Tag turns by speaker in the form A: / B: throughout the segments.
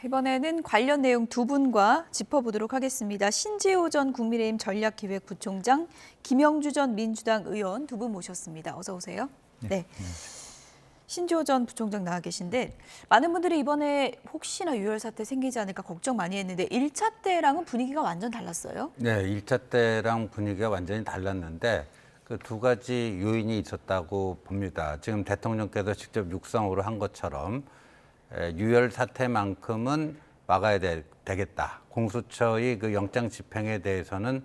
A: 이번에는 관련 내용 두 분과 짚어보도록 하겠습니다. 신재호 전 국민의힘 전략기획부총장, 김영주 전 민주당 의원 두 분 모셨습니다. 어서 오세요. 네. 신재호 전 부총장 나와 계신데 많은 분들이 이번에 혹시나 유혈 사태 생기지 않을까 걱정 많이 했는데 1차 때랑은 분위기가 완전 달랐어요.
B: 네, 1차 때랑 분위기가 완전히 달랐는데 그 두 가지 요인이 있었다고 봅니다. 지금 대통령께서 직접 육성으로 한 것처럼 유혈 사태만큼은 막아야 되겠다. 공수처의 그 영장 집행에 대해서는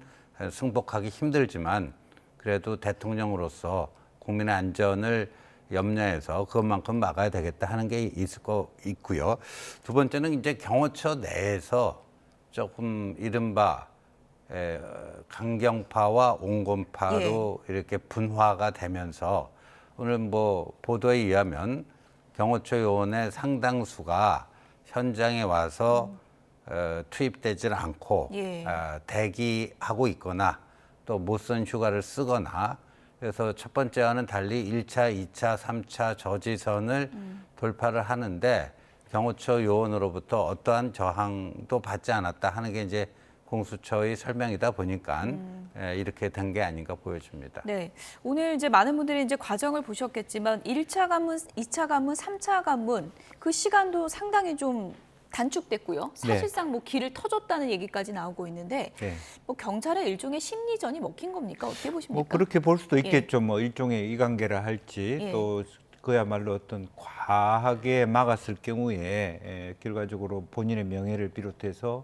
B: 승복하기 힘들지만 그래도 대통령으로서 국민의 안전을 염려해서 그것만큼 막아야 되겠다 하는 게 있을 거 있고요. 두 번째는 이제 경호처 내에서 조금 이른바 강경파와 온건파로 이렇게 분화가 되면서 오늘 뭐 보도에 의하면 경호처 요원의 상당수가 현장에 와서 투입되질 않고 대기하고 있거나 또 못 쓴 휴가를 쓰거나 그래서 첫 번째와는 달리 1차, 2차, 3차 저지선을 돌파를 하는데 경호처 요원으로부터 어떠한 저항도 받지 않았다 하는 게 이제 공수처의 설명이다 보니까 이렇게 된 게 아닌가 보여집니다.
A: 네, 오늘 이제 많은 분들이 이제 과정을 보셨겠지만 1차 관문, 2차 관문, 3차 관문 그 시간도 상당히 좀 단축됐고요. 사실상 뭐 길을 터줬다는 얘기까지 나오고 있는데 뭐 경찰의 일종의 심리전이 먹힌 겁니까? 어떻게 보십니까?
C: 뭐 그렇게 볼 수도 있겠죠. 뭐 일종의 이관계라 할지 또 그야말로 어떤 과하게 막았을 경우에 결과적으로 본인의 명예를 비롯해서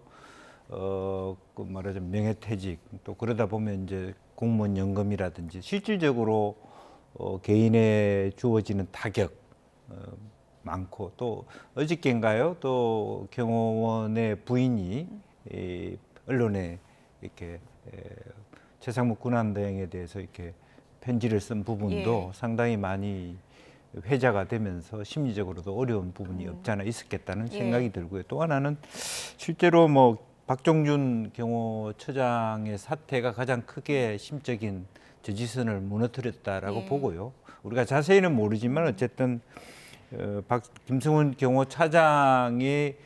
C: 그 말하자면 명예퇴직 또 그러다 보면 이제 공무원 연금이라든지 실질적으로 개인에 주어지는 타격 많고 또 어저께인가요? 또 경호원의 부인이 언론에 이렇게 최상목 군함대행에 대해서 이렇게 편지를 쓴 부분도 상당히 많이 회자가 되면서 심리적으로도 어려운 부분이 없지 않아 있었겠다는 생각이 들고요. 또 하나는 실제로 뭐 박종준 경호처장의 사태가 가장 크게 심적인 저지선을 무너뜨렸다라고 보고요. 우리가 자세히는 모르지만 어쨌든 김성훈 경호차장의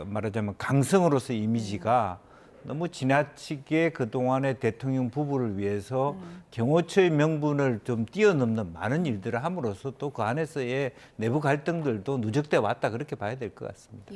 C: 말하자면 강성으로서 이미지가 너무 지나치게 그동안의 대통령 부부를 위해서 경호처의 명분을 좀 뛰어넘는 많은 일들을 함으로써 또 그 안에서의 내부 갈등들도 누적돼 왔다 그렇게 봐야 될 것 같습니다.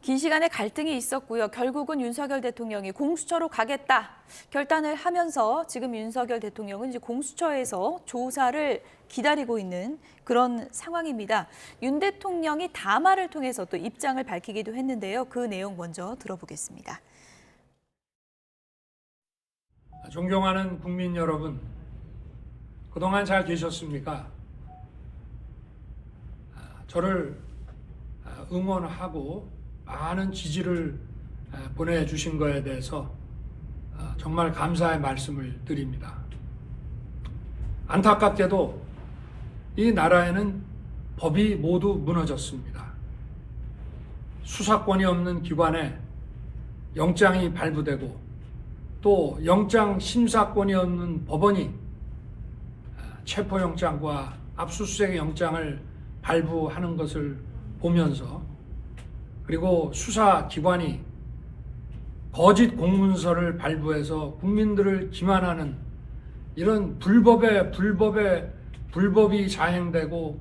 A: 긴 시간의 갈등이 있었고요. 결국은 윤석열 대통령이 공수처로 가겠다 결단을 하면서 지금 윤석열 대통령은 이제 공수처에서 조사를 기다리고 있는 그런 상황입니다. 윤 대통령이 담화를 통해서 또 입장을 밝히기도 했는데요. 그 내용 먼저 들어보겠습니다.
D: 존경하는 국민 여러분, 그동안 잘 계셨습니까? 저를 응원하고 많은 지지를 보내주신 거에 대해서 정말 감사의 말씀을 드립니다. 안타깝게도 이 나라에는 법이 모두 무너졌습니다. 수사권이 없는 기관에 영장이 발부되고 또 영장 심사권이 없는 법원이 체포영장과 압수수색 영장을 발부하는 것을 보면서 그리고 수사기관이 거짓 공문서를 발부해서 국민들을 기만하는 이런 불법이 자행되고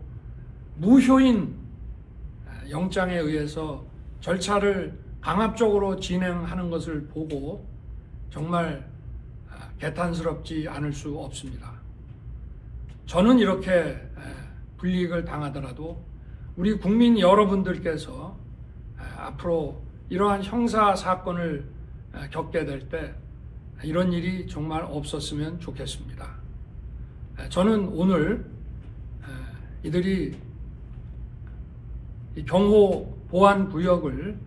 D: 무효인 영장에 의해서 절차를 강압적으로 진행하는 것을 보고 정말 개탄스럽지 않을 수 없습니다. 저는 이렇게 불이익을 당하더라도 우리 국민 여러분들께서 앞으로 이러한 형사 사건을 겪게 될 때 이런 일이 정말 없었으면 좋겠습니다. 저는 오늘 이들이 경호 보안 구역을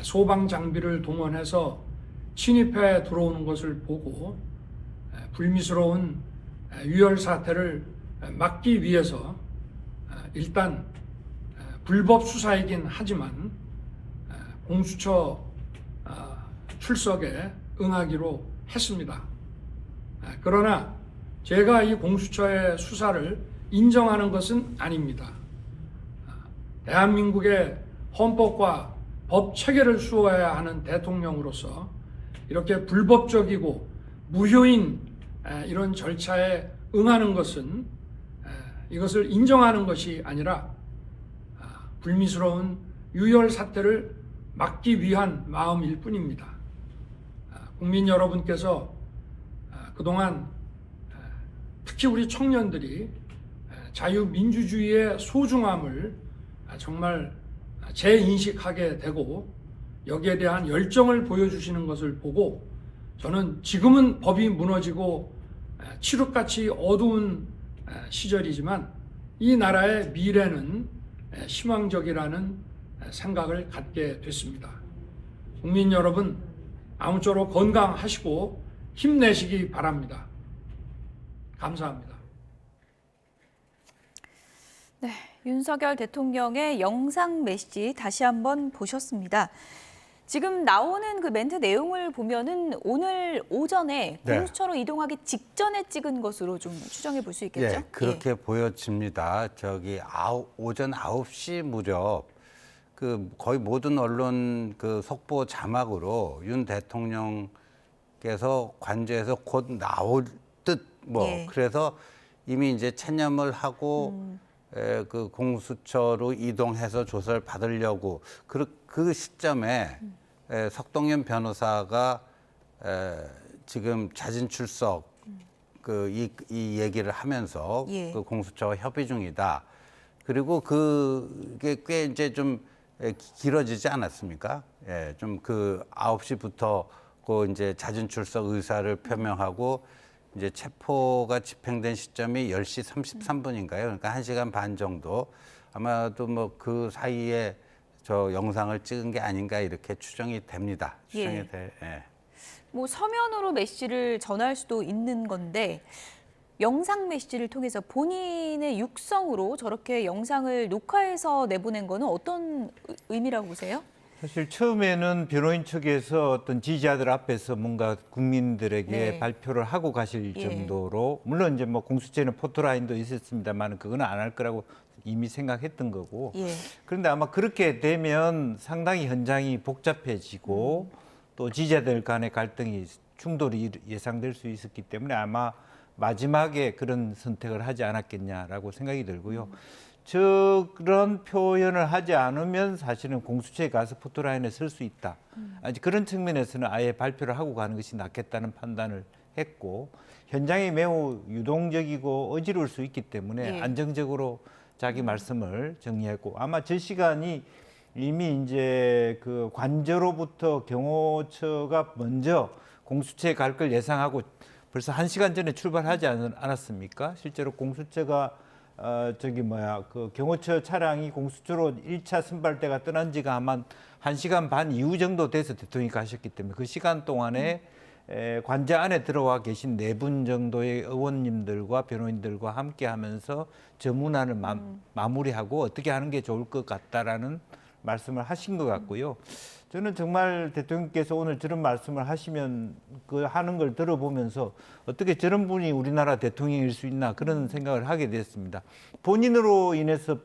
D: 소방 장비를 동원해서 침입해 들어오는 것을 보고 불미스러운 유혈 사태를 막기 위해서 일단 불법 수사이긴 하지만 공수처 출석에 응하기로 했습니다. 그러나 제가 이 공수처의 수사를 인정하는 것은 아닙니다. 대한민국의 헌법과 법 체계를 수호해야 하는 대통령으로서 이렇게 불법적이고 무효인 이런 절차에 응하는 것은 이것을 인정하는 것이 아니라 불미스러운 유혈 사태를 막기 위한 마음일 뿐입니다. 국민 여러분께서 그동안 특히 우리 청년들이 자유민주주의의 소중함을 정말 재인식하게 되고 여기에 대한 열정을 보여주시는 것을 보고 저는 지금은 법이 무너지고 칠흑같이 어두운 시절이지만 이 나라의 미래는 희망적이라는 생각을 갖게 됐습니다. 국민 여러분 아무쪼록 건강하시고 힘내시기 바랍니다. 감사합니다.
A: 네, 윤석열 대통령의 영상 메시지 다시 한번 보셨습니다. 지금 나오는 그 멘트 내용을 보면은 오늘 오전에
B: 네.
A: 공수처로 이동하기 직전에 찍은 것으로 좀 추정해 볼 수 있겠죠?
B: 예, 그렇게 보여집니다. 오전 9시 무렵 그 거의 모든 언론 그 속보 자막으로 윤 대통령께서 관저에서 곧 나올 듯
A: 예.
B: 그래서 이미 이제 체념을 하고 그 공수처로 이동해서 조사를 받으려고 그 시점에 석동현 변호사가 지금 자진 출석 이 얘기를 하면서
A: 예.
B: 그 공수처와 협의 중이다. 그리고 그게 꽤 이제 좀 길어지지 않았습니까? 예, 좀 그 9시부터 그 이제 자진 출석 의사를 표명하고 이제 체포가 집행된 시점이 10시 33분인가요? 그러니까 1시간 반 정도. 아마도 뭐 그 사이에 저 영상을 찍은 게 아닌가 이렇게 추정이 됩니다. 추정이
A: 예.
B: 돼. 예.
A: 뭐 서면으로 메시지를 전할 수도 있는 건데 영상 메시지를 통해서 본인의 육성으로 저렇게 영상을 녹화해서 내보낸 거는 어떤 의미라고 보세요?
C: 사실 처음에는 변호인 측에서 어떤 지지자들 앞에서 뭔가 국민들에게
A: 네.
C: 발표를 하고 가실
A: 예.
C: 정도로 물론 이제 뭐 공수처에는 포토라인도 있었습니다만 그거는 안 할 거라고 이미 생각했던 거고
A: 예.
C: 그런데 아마 그렇게 되면 상당히 현장이 복잡해지고 또 지지자들 간의 갈등이 충돌이 예상될 수 있었기 때문에 아마 마지막에 그런 선택을 하지 않았겠냐라고 생각이 들고요. 그런 표현을 하지 않으면 사실은 공수처에 가서 포토라인에 설 수 있다. 아직 그런 측면에서는 아예 발표를 하고 가는 것이 낫겠다는 판단을 했고 현장이 매우 유동적이고 어지러울 수 있기 때문에
A: 예.
C: 안정적으로 자기 말씀을 정리했고 아마 저 시간이 이미 이제 그 관저로부터 경호처가 먼저 공수처에 갈 걸 예상하고 벌써 1시간 전에 출발하지 않았습니까? 실제로 공수처가 그 경호처 차량이 공수처로 1차 선발대가 떠난 지가 아마 1시간 반 이후 정도 돼서 대통령이 가셨기 때문에 그 시간 동안에 관저 안에 들어와 계신 4분 정도의 의원님들과 변호인들과 함께 하면서 저문안을 마무리하고 어떻게 하는 게 좋을 것 같다라는 말씀을 하신 것 같고요. 저는 정말 대통령께서 오늘 저런 말씀을 하시면 그 하는 걸 들어보면서 어떻게 저런 분이 우리나라 대통령일 수 있나 그런 생각을 하게 됐습니다. 본인으로 인해서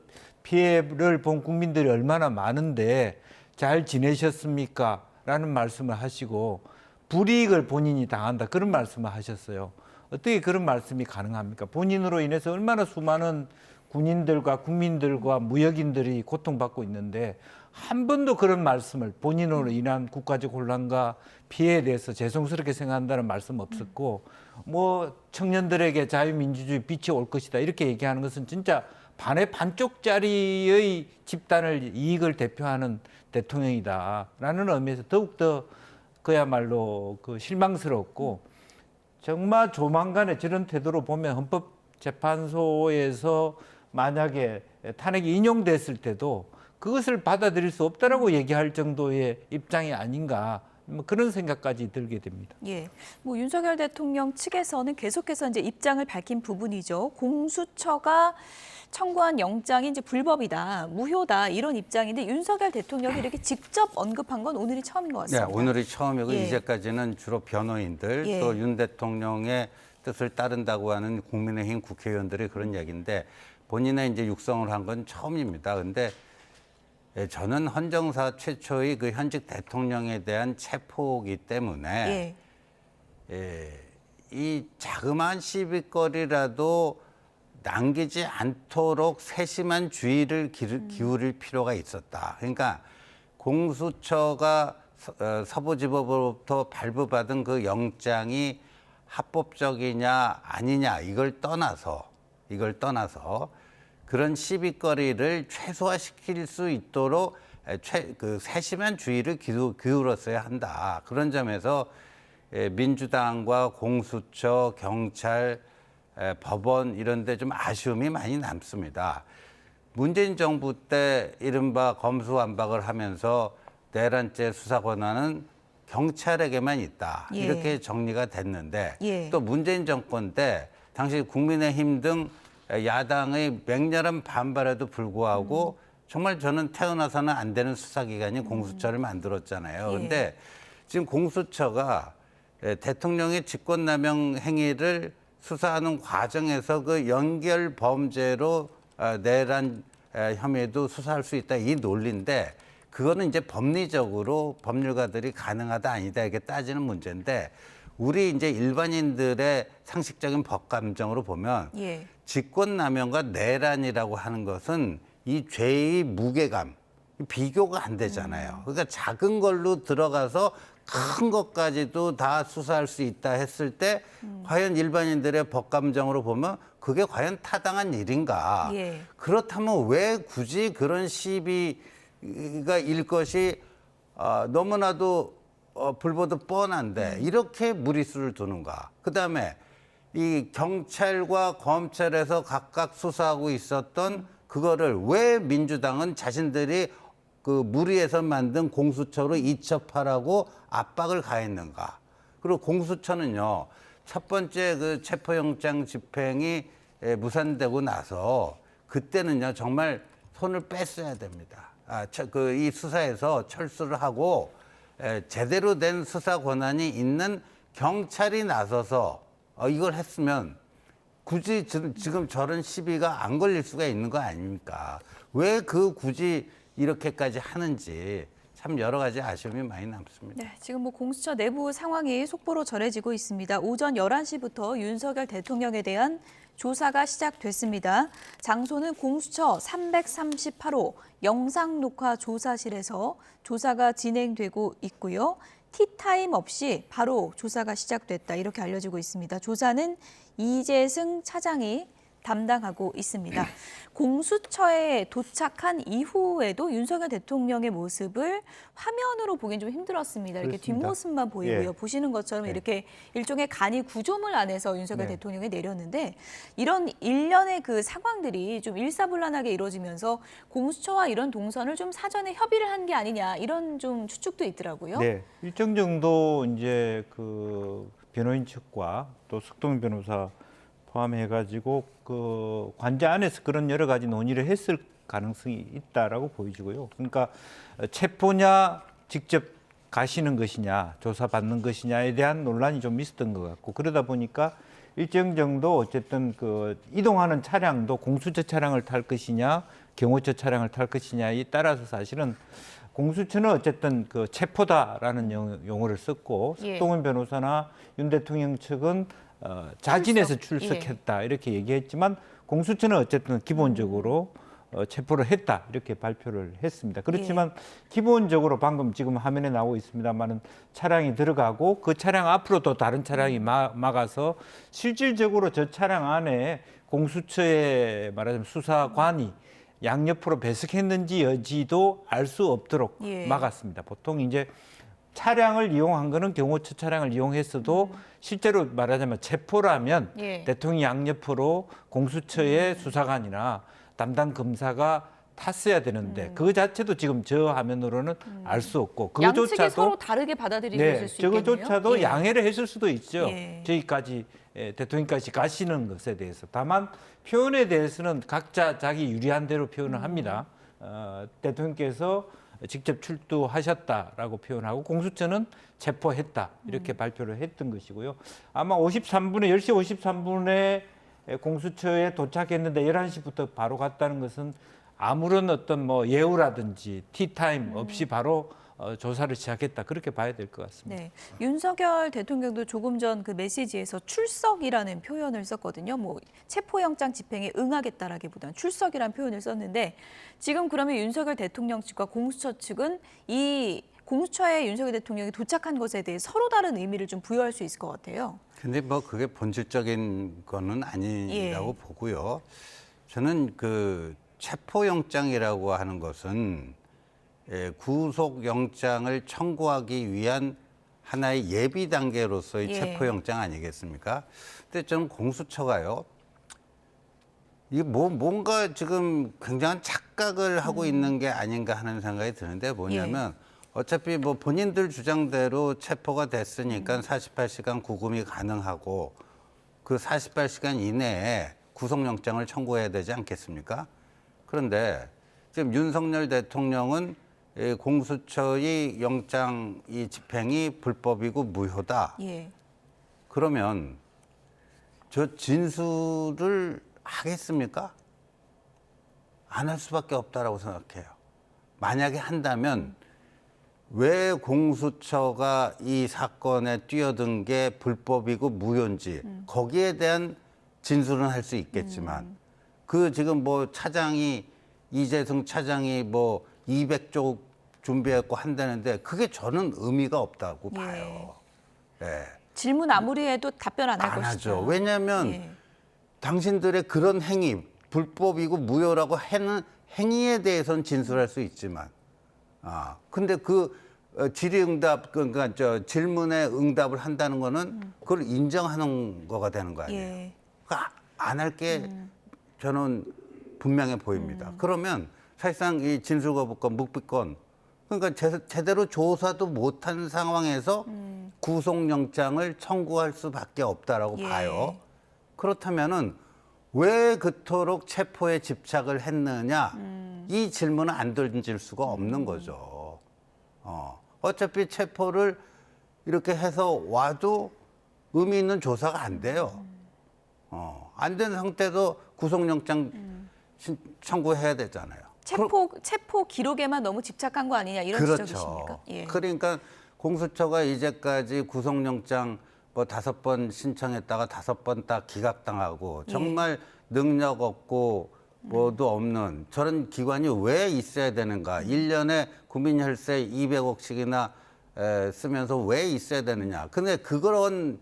C: 피해를 본 국민들이 얼마나 많은데 잘 지내셨습니까? 라는 말씀을 하시고 불이익을 본인이 당한다 그런 말씀을 하셨어요. 어떻게 그런 말씀이 가능합니까? 본인으로 인해서 얼마나 수많은 군인들과 국민들과 무역인들이 고통받고 있는데 한 번도 그런 말씀을 본인으로 인한 국가적 혼란과 피해에 대해서 죄송스럽게 생각한다는 말씀 없었고 뭐 청년들에게 자유민주주의 빛이 올 것이다 이렇게 얘기하는 것은 진짜 반의 반쪽짜리의 집단을 이익을 대표하는 대통령이다라는 의미에서 더욱더 그야말로 그 실망스럽고 정말 조만간에 저런 태도로 보면 헌법재판소에서 만약에 탄핵이 인용됐을 때도 그것을 받아들일 수 없다라고 얘기할 정도의 입장이 아닌가 뭐 그런 생각까지 들게 됩니다.
A: 예, 뭐 윤석열 대통령 측에서는 계속해서 이제 입장을 밝힌 부분이죠. 공수처가 청구한 영장이 이제 불법이다, 무효다 이런 입장인데 윤석열 대통령이 이렇게 직접 언급한 건 오늘이 처음인 것 같습니다.
B: 네, 오늘이 처음이고
A: 예.
B: 이제까지는 주로 변호인들
A: 예.
B: 또 윤 대통령의 뜻을 따른다고 하는 국민의힘 국회의원들이 그런 얘기인데 본인의 이제 육성을 한 건 처음입니다. 근데 예, 저는 헌정사 최초의 그 현직 대통령에 대한 체포이기 때문에 이 자그마한 시비거리라도 남기지 않도록 세심한 주의를 기울일 필요가 있었다. 그러니까 공수처가 서부지법으로부터 발부받은 그 영장이 합법적이냐 아니냐 이걸 떠나서 그런 시비거리를 최소화시킬 수 있도록 그 세심한 주의를 기울였어야 한다. 그런 점에서 민주당과 공수처, 경찰, 법원 이런 데 좀 아쉬움이 많이 남습니다. 문재인 정부 때 이른바 검수완박을 하면서 내란죄 수사 권한은 경찰에게만 있다.
A: 예.
B: 이렇게 정리가 됐는데
A: 예.
B: 또 문재인 정권 때 당시 국민의힘 등 야당의 맹렬한 반발에도 불구하고 정말 저는 태어나서는 안 되는 수사기관이 공수처를 만들었잖아요.
A: 예.
B: 그런데 지금 공수처가 대통령의 직권남용 행위를 수사하는 과정에서 그 연결 범죄로 내란 혐의도 수사할 수 있다 이 논리인데 그거는 이제 법리적으로 법률가들이 가능하다 아니다 이렇게 따지는 문제인데 우리 이제 일반인들의 상식적인 법 감정으로 보면
A: 예.
B: 직권남용과 내란이라고 하는 것은 이 죄의 무게감 비교가 안 되잖아요. 그러니까 작은 걸로 들어가서 큰 것까지도 다 수사할 수 있다 했을 때 과연 일반인들의 법 감정으로 보면 그게 과연 타당한 일인가?
A: 예.
B: 그렇다면 왜 굳이 그런 시비가 일 것이 너무나도 불보듯 뻔한데 이렇게 무리수를 두는가? 그다음에 이 경찰과 검찰에서 각각 수사하고 있었던 그거를 왜 민주당은 자신들이 그 무리해서 만든 공수처로 이첩하라고 압박을 가했는가? 그리고 공수처는요, 첫 번째 그 체포영장 집행이 무산되고 나서 그때는요 정말 손을 뺐어야 됩니다. 이 수사에서 철수를 하고 제대로 된 수사 권한이 있는 경찰이 나서서 이걸 했으면 굳이 지금 저런 시비가 안 걸릴 수가 있는 거 아닙니까? 왜 굳이 이렇게까지 하는지 참 여러 가지 아쉬움이 많이 남습니다.
A: 네, 지금 뭐 공수처 내부 상황이 속보로 전해지고 있습니다. 오전 11시부터 윤석열 대통령에 대한 조사가 시작됐습니다. 장소는 공수처 338호 영상녹화 조사실에서 조사가 진행되고 있고요. 티타임 없이 바로 조사가 시작됐다 이렇게 알려지고 있습니다. 조사는 이재승 차장이 담당하고 있습니다. 공수처에 도착한 이후에도 윤석열 대통령의 모습을 화면으로 보기엔 좀 힘들었습니다. 이렇게
C: 그렇습니다.
A: 뒷모습만 보이고요.
C: 예.
A: 보시는 것처럼
C: 네.
A: 이렇게 일종의 간이 구조물 안에서 윤석열
C: 네.
A: 대통령이 내렸는데 이런 일련의 그 상황들이 좀 일사불란하게 이루어지면서 공수처와 이런 동선을 좀 사전에 협의를 한 게 아니냐 이런 좀 추측도 있더라고요.
C: 네, 일정 정도 이제 그 변호인 측과 또 석동현 변호사 포함해가지고 그 관제 안에서 그런 여러 가지 논의를 했을 가능성이 있다라고 보여지고요. 그러니까 체포냐 직접 가시는 것이냐 조사받는 것이냐에 대한 논란이 좀 있었던 것 같고 그러다 보니까 일정 정도 어쨌든 그 이동하는 차량도 공수처 차량을 탈 것이냐 경호처 차량을 탈 것이냐에 따라서 사실은 공수처는 어쨌든 그 체포다라는 용어를 썼고
A: 예.
C: 석동훈 변호사나 윤 대통령 측은 자진해서 출석했다 이렇게 얘기했지만 공수처는 어쨌든 기본적으로 체포를 했다 이렇게 발표를 했습니다. 그렇지만 기본적으로 방금 지금 화면에 나오고 있습니다만은 차량이 들어가고 그 차량 앞으로 또 다른 차량이 막아서 실질적으로 저 차량 안에 공수처의 말하자면 수사관이 양옆으로 배석했는지 여지도 알 수 없도록 막았습니다. 보통 이제 차량을 이용한 거는 경호처 차량을 이용했어도 실제로 말하자면 체포라면 대통령이 양옆으로 공수처의 수사관이나 담당 검사가 탔어야 되는데 그 자체도 지금 저 화면으로는 알 수 없고
A: 양측이 서로 다르게 받아들이고 있을 수 있겠네요.
C: 저거조차도 양해를 했을 수도 있죠.
A: 예.
C: 저희까지 대통령까지 가시는 것에 대해서. 다만 표현에 대해서는 각자 자기 유리한 대로 표현을 합니다. 대통령께서 직접 출두하셨다라고 표현하고 공수처는 체포했다 이렇게 발표를 했던 것이고요. 아마 10시 53분에 공수처에 도착했는데 11시부터 바로 갔다는 것은 아무런 어떤 뭐 예우라든지 티타임 없이 바로 조사를 시작했다 그렇게 봐야 될 것 같습니다.
A: 네, 윤석열 대통령도 조금 전 그 메시지에서 출석이라는 표현을 썼거든요. 뭐 체포영장 집행에 응하겠다라기보다는 출석이라는 표현을 썼는데 지금 그러면 윤석열 대통령 측과 공수처 측은 이 공수처에 윤석열 대통령이 도착한 것에 대해 서로 다른 의미를 좀 부여할 수 있을 것 같아요.
B: 근데 뭐 그게 본질적인 거는 아니라고
A: 예.
B: 보고요. 저는 그 체포영장이라고 하는 것은 구속영장을 청구하기 위한 하나의 예비 단계로서의
A: 예.
B: 체포영장 아니겠습니까? 근데 저는 공수처가요. 이게 뭔가 지금 굉장한 착각을 하고 있는 게 아닌가 하는 생각이 드는데 뭐냐면 어차피 뭐 본인들 주장대로 체포가 됐으니까 48시간 구금이 가능하고 그 48시간 이내에 구속영장을 청구해야 되지 않겠습니까? 그런데 지금 윤석열 대통령은 공수처의 영장 이 집행이 불법이고 무효다.
A: 예.
B: 그러면 저 진술을 하겠습니까? 안 할 수밖에 없다라고 생각해요. 만약에 한다면 왜 공수처가 이 사건에 뛰어든 게 불법이고 무효인지 거기에 대한 진술은 할 수 있겠지만 그 지금 뭐 차장이 이재승 차장이 뭐 200조 준비했고 한다는데 그게 저는 의미가 없다고 봐요. 예.
A: 질문 아무리 해도 답변 안 할
B: 안
A: 것이다.
B: 하죠. 왜냐하면
A: 예.
B: 당신들의 그런 행위, 불법이고 무효라고 하는 행위에 대해서는 진술할 수 있지만, 근데 그 질의응답, 그러니까 저 질문에 응답을 한다는 거는 그걸 인정하는 거가 되는 거 아니에요.
A: 예.
B: 그러니까 안 할 게 저는 분명해 보입니다. 그러면 사실상 이 진술거부권, 묵비권, 그러니까 제대로 조사도 못한 상황에서 구속영장을 청구할 수밖에 없다라고
A: 예. 봐요.
B: 그렇다면은 왜 그토록 체포에 집착을 했느냐 이 질문은 안 던질 수가 없는 거죠. 어차피 체포를 이렇게 해서 와도 의미 있는 조사가 안 돼요. 안 된 상태도 구속영장 청구해야 되잖아요.
A: 체포 기록에만 너무 집착한 거 아니냐 이런
B: 그렇죠.
A: 지적이십니까? 예.
B: 그러니까 공수처가 이제까지 구속영장 뭐 5번 신청했다가 5번 다 기각당하고 정말 능력 없고 뭐도 없는 저런 기관이 왜 있어야 되는가? 1년에 국민 혈세 200억씩이나 쓰면서 왜 있어야 되느냐? 근데 그런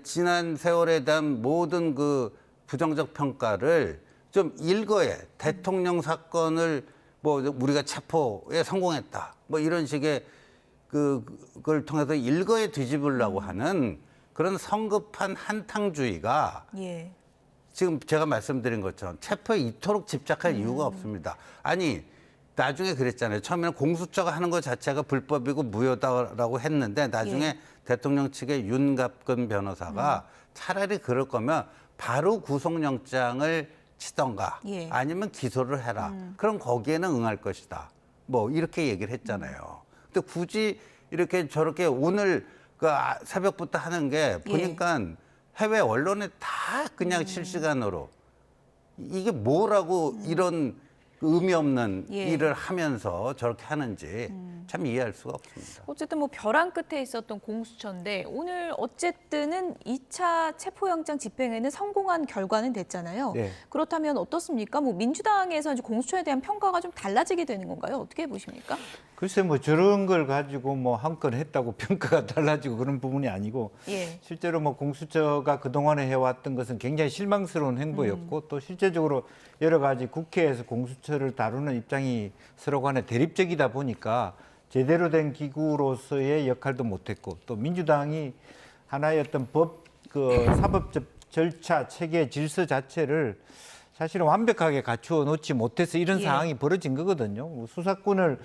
B: 지난 세월에 대한 모든 그 부정적 평가를 좀 일거에 대통령 사건을 뭐 우리가 체포에 성공했다. 뭐 이런 식의 그걸 통해서 일거에 뒤집으려고 하는 그런 성급한 한탕주의가
A: 예.
B: 지금 제가 말씀드린 것처럼 체포에 이토록 집착할 이유가 없습니다. 아니 나중에 그랬잖아요. 처음에는 공수처가 하는 것 자체가 불법이고 무효다라고 했는데 나중에 대통령 측의 윤갑근 변호사가 차라리 그럴 거면 바로 구속영장을 치던가 아니면 기소를 해라. 그럼 거기에는 응할 것이다. 뭐 이렇게 얘기를 했잖아요. 근데 굳이 이렇게 저렇게 오늘 그 새벽부터 하는 게 보니까 해외 언론에 다 그냥 실시간으로 이게 뭐라고 이런 의미 없는 일을 하면서 저렇게 하는지 참 이해할 수가 없습니다.
A: 어쨌든 뭐 벼랑 끝에 있었던 공수처인데 오늘 어쨌든은 2차 체포영장 집행에는 성공한 결과는 됐잖아요.
C: 네.
A: 그렇다면 어떻습니까? 뭐 민주당에서 이제 공수처에 대한 평가가 좀 달라지게 되는 건가요? 어떻게 보십니까?
C: 글쎄 뭐 저런 걸 가지고 뭐 한 건 했다고 평가가 달라지고 그런 부분이 아니고 실제로 뭐 공수처가 그동안에 해왔던 것은 굉장히 실망스러운 행보였고 또 실제적으로 여러 가지 국회에서 공수처를 다루는 입장이 서로 간에 대립적이다 보니까 제대로 된 기구로서의 역할도 못했고 또 민주당이 하나의 어떤 사법적 절차, 체계, 질서 자체를 사실은 완벽하게 갖추어 놓지 못해서 이런 상황이 벌어진 거거든요. 수사권을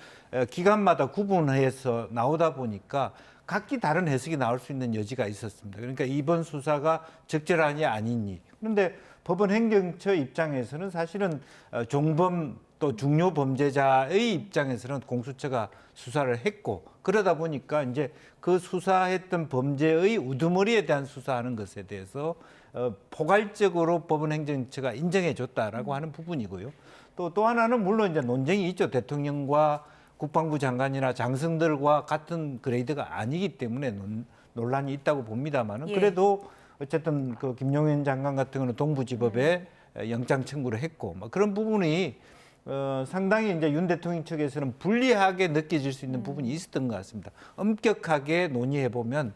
C: 기관마다 구분해서 나오다 보니까 각기 다른 해석이 나올 수 있는 여지가 있었습니다. 그러니까 이번 수사가 적절하냐 아니니. 그런데 법원 행정처 입장에서는 사실은 종범 또 중요 범죄자의 입장에서는 공수처가 수사를 했고 그러다 보니까 이제 그 수사했던 범죄의 우두머리에 대한 수사하는 것에 대해서 포괄적으로 법원 행정처가 인정해 줬다라고 하는 부분이고요. 또 하나는 물론 이제 논쟁이 있죠. 대통령과 국방부 장관이나 장성들과 같은 그레이드가 아니기 때문에 논란이 있다고 봅니다만은
A: 예.
C: 그래도 어쨌든 그 김용현 장관 같은 경우는 동부지법에 영장 청구를 했고 뭐 그런 부분이 상당히 이제 윤 대통령 측에서는 불리하게 느껴질 수 있는 부분이 있었던 것 같습니다. 엄격하게 논의해 보면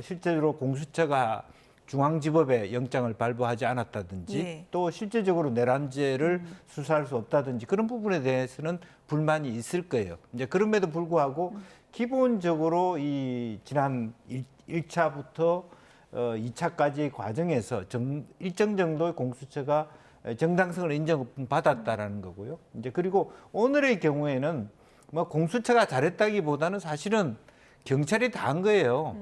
C: 실제로 공수처가 중앙지법에 영장을 발부하지 않았다든지
A: 예.
C: 또 실제적으로 내란죄를 수사할 수 없다든지 그런 부분에 대해서는 불만이 있을 거예요. 이제 그럼에도 불구하고 기본적으로 이 지난 1차부터 2차까지의 과정에서 일정 정도의 공수처가 정당성을 인정받았다라는 거고요. 이제 그리고 오늘의 경우에는 뭐 공수처가 잘했다기보다는 사실은 경찰이 다 한 거예요.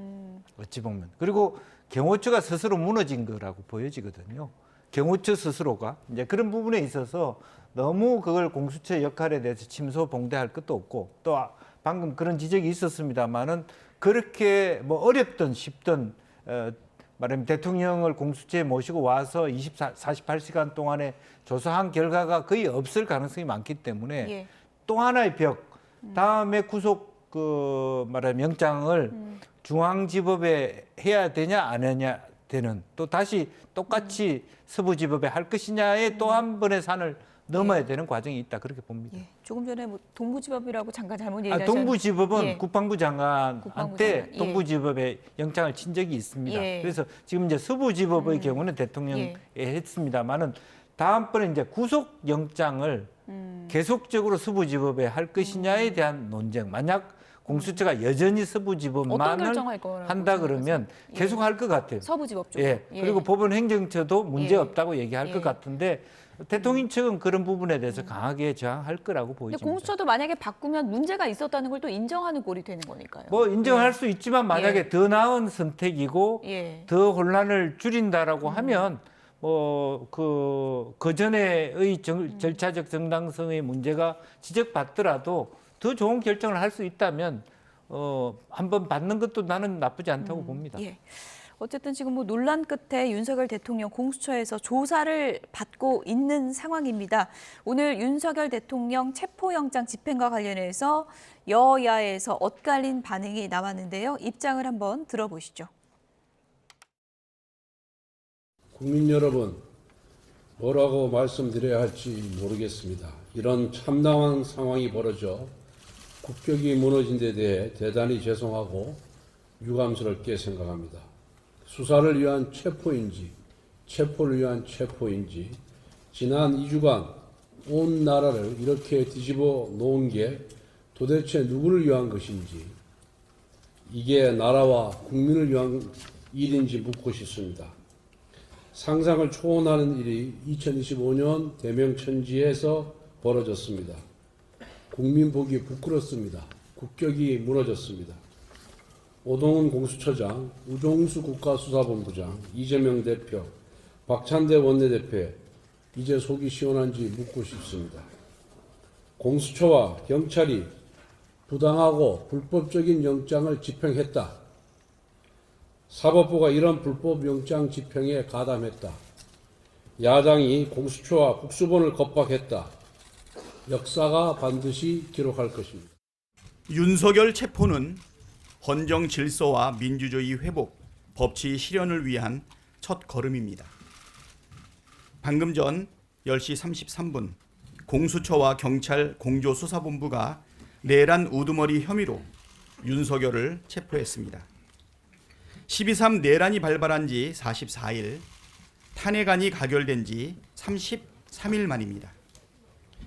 C: 어찌 보면. 그리고 경호처가 스스로 무너진 거라고 보여지거든요. 경호처 스스로가 이제 그런 부분에 있어서 너무 그걸 공수처 역할에 대해서 침소봉대할 것도 없고 또 방금 그런 지적이 있었습니다만은 그렇게 뭐 어렵든 쉽든 말하면 대통령을 공수처에 모시고 와서 48시간 동안에 조사한 결과가 거의 없을 가능성이 많기 때문에
A: 예.
C: 또 하나의 벽 다음에 구속 말하면 영장을 중앙지법에 해야 되냐 안 해야 되는 또 다시 똑같이 서부지법에 할 것이냐의 또 한 번의 산을 넘어야 되는 과정이 있다 그렇게 봅니다.
A: 예. 조금 전에 뭐 동부지법이라고 잠깐 잘못 얘기하셨는데
C: 동부지법은
A: 예.
C: 국방부 장관한테
A: 국방부 장관, 예.
C: 동부지법에 영장을 친 적이 있습니다.
A: 예.
C: 그래서 지금 이제 서부지법의 경우는 대통령에 했습니다만은 다음번에 이제 구속 영장을 계속적으로 서부지법에 할 것이냐에 대한 논쟁. 만약 공수처가 여전히
A: 어떤
C: 서부지법만을
A: 결정할 거라고
C: 한다 그러면
A: 생각하세요?
C: 계속 할 것 같아요.
A: 서부지법 쪽.
C: 예. 그리고 법원 행정처도 문제
A: 예.
C: 없다고 얘기할 것
A: 예.
C: 같은데 대통령 측은 그런 부분에 대해서 강하게 저항할 거라고
A: 근데
C: 보여집니다.
A: 공수처도 만약에 바꾸면 문제가 있었다는 걸 또 인정하는 꼴이 되는 거니까요.
C: 뭐 인정할 수 있지만 만약에
A: 예.
C: 더 나은 선택이고
A: 예.
C: 더 혼란을 줄인다라고 하면 뭐 그 전에의 절차적 정당성의 문제가 지적받더라도 더 좋은 결정을 할 수 있다면 한번 받는 것도 나는 나쁘지 않다고 봅니다.
A: 예. 어쨌든 지금 뭐 논란 끝에 윤석열 대통령 공수처에서 조사를 받고 있는 상황입니다. 오늘 윤석열 대통령 체포영장 집행과 관련해서 여야에서 엇갈린 반응이 나왔는데요. 입장을 한번 들어보시죠.
E: 국민 여러분, 뭐라고 말씀드려야 할지 모르겠습니다. 이런 참담한 상황이 벌어져 국격이 무너진 데 대해 대단히 죄송하고 유감스럽게 생각합니다. 수사를 위한 체포인지 체포를 위한 체포인지 지난 2주간 온 나라를 이렇게 뒤집어 놓은 게 도대체 누구를 위한 것인지 이게 나라와 국민을 위한 일인지 묻고 싶습니다. 상상을 초월하는 일이 2025년 대명천지에서 벌어졌습니다. 국민 보기 부끄럽습니다. 국격이 무너졌습니다. 오동훈 공수처장, 우종수 국가수사본부장, 이재명 대표, 박찬대 원내대표 이제 속이 시원한지 묻고 싶습니다. 공수처와 경찰이 부당하고 불법적인 영장을 집행했다. 사법부가 이런 불법 영장 집행에 가담했다. 야당이 공수처와 국수본을 겁박했다. 역사가 반드시 기록할 것입니다.
F: 윤석열 체포는 헌정 질서와 민주주의 회복, 법치 실현을 위한 첫 걸음입니다. 방금 전 10시 33분 공수처와 경찰 공조수사본부가 내란 우두머리 혐의로 윤석열을 체포했습니다. 12.3 내란이 발발한 지 44일, 탄핵안이 가결된 지 33일 만입니다.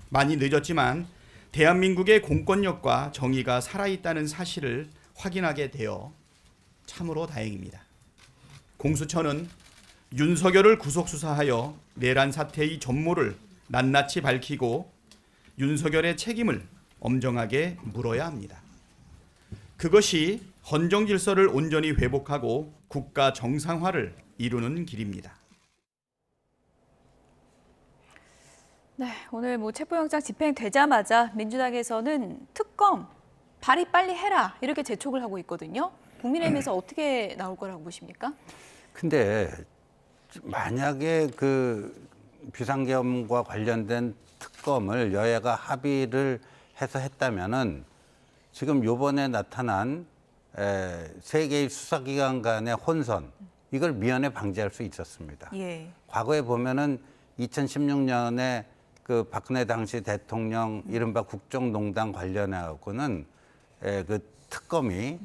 F: 많이 늦었지만 대한민국의 공권력과 정의가 살아있다는 사실을 확인하게 되어 참으로 다행입니다. 공수처는 윤석열을 구속수사하여 내란 사태의 전모를 낱낱이 밝히고 윤석열의 책임을 엄정하게 물어야 합니다. 그것이 헌정 질서를 온전히 회복하고 국가 정상화를 이루는 길입니다.
A: 네, 오늘 뭐 체포영장 집행되자마자 민주당에서는 특검 발의 빨리 해라 이렇게 재촉을 하고 있거든요. 국민의힘에서 어떻게 나올 거라고 보십니까?
B: 근데 만약에 그 비상계엄과 관련된 특검을 여야가 합의를 해서 했다면은 지금 요번에 나타난 세 개의 수사기관 간의 혼선 이걸 미연에 방지할 수 있었습니다.
A: 예.
B: 과거에 보면은 2016년에 그 박근혜 당시 대통령 이른바 국정농단 관련해갖고는 그 특검이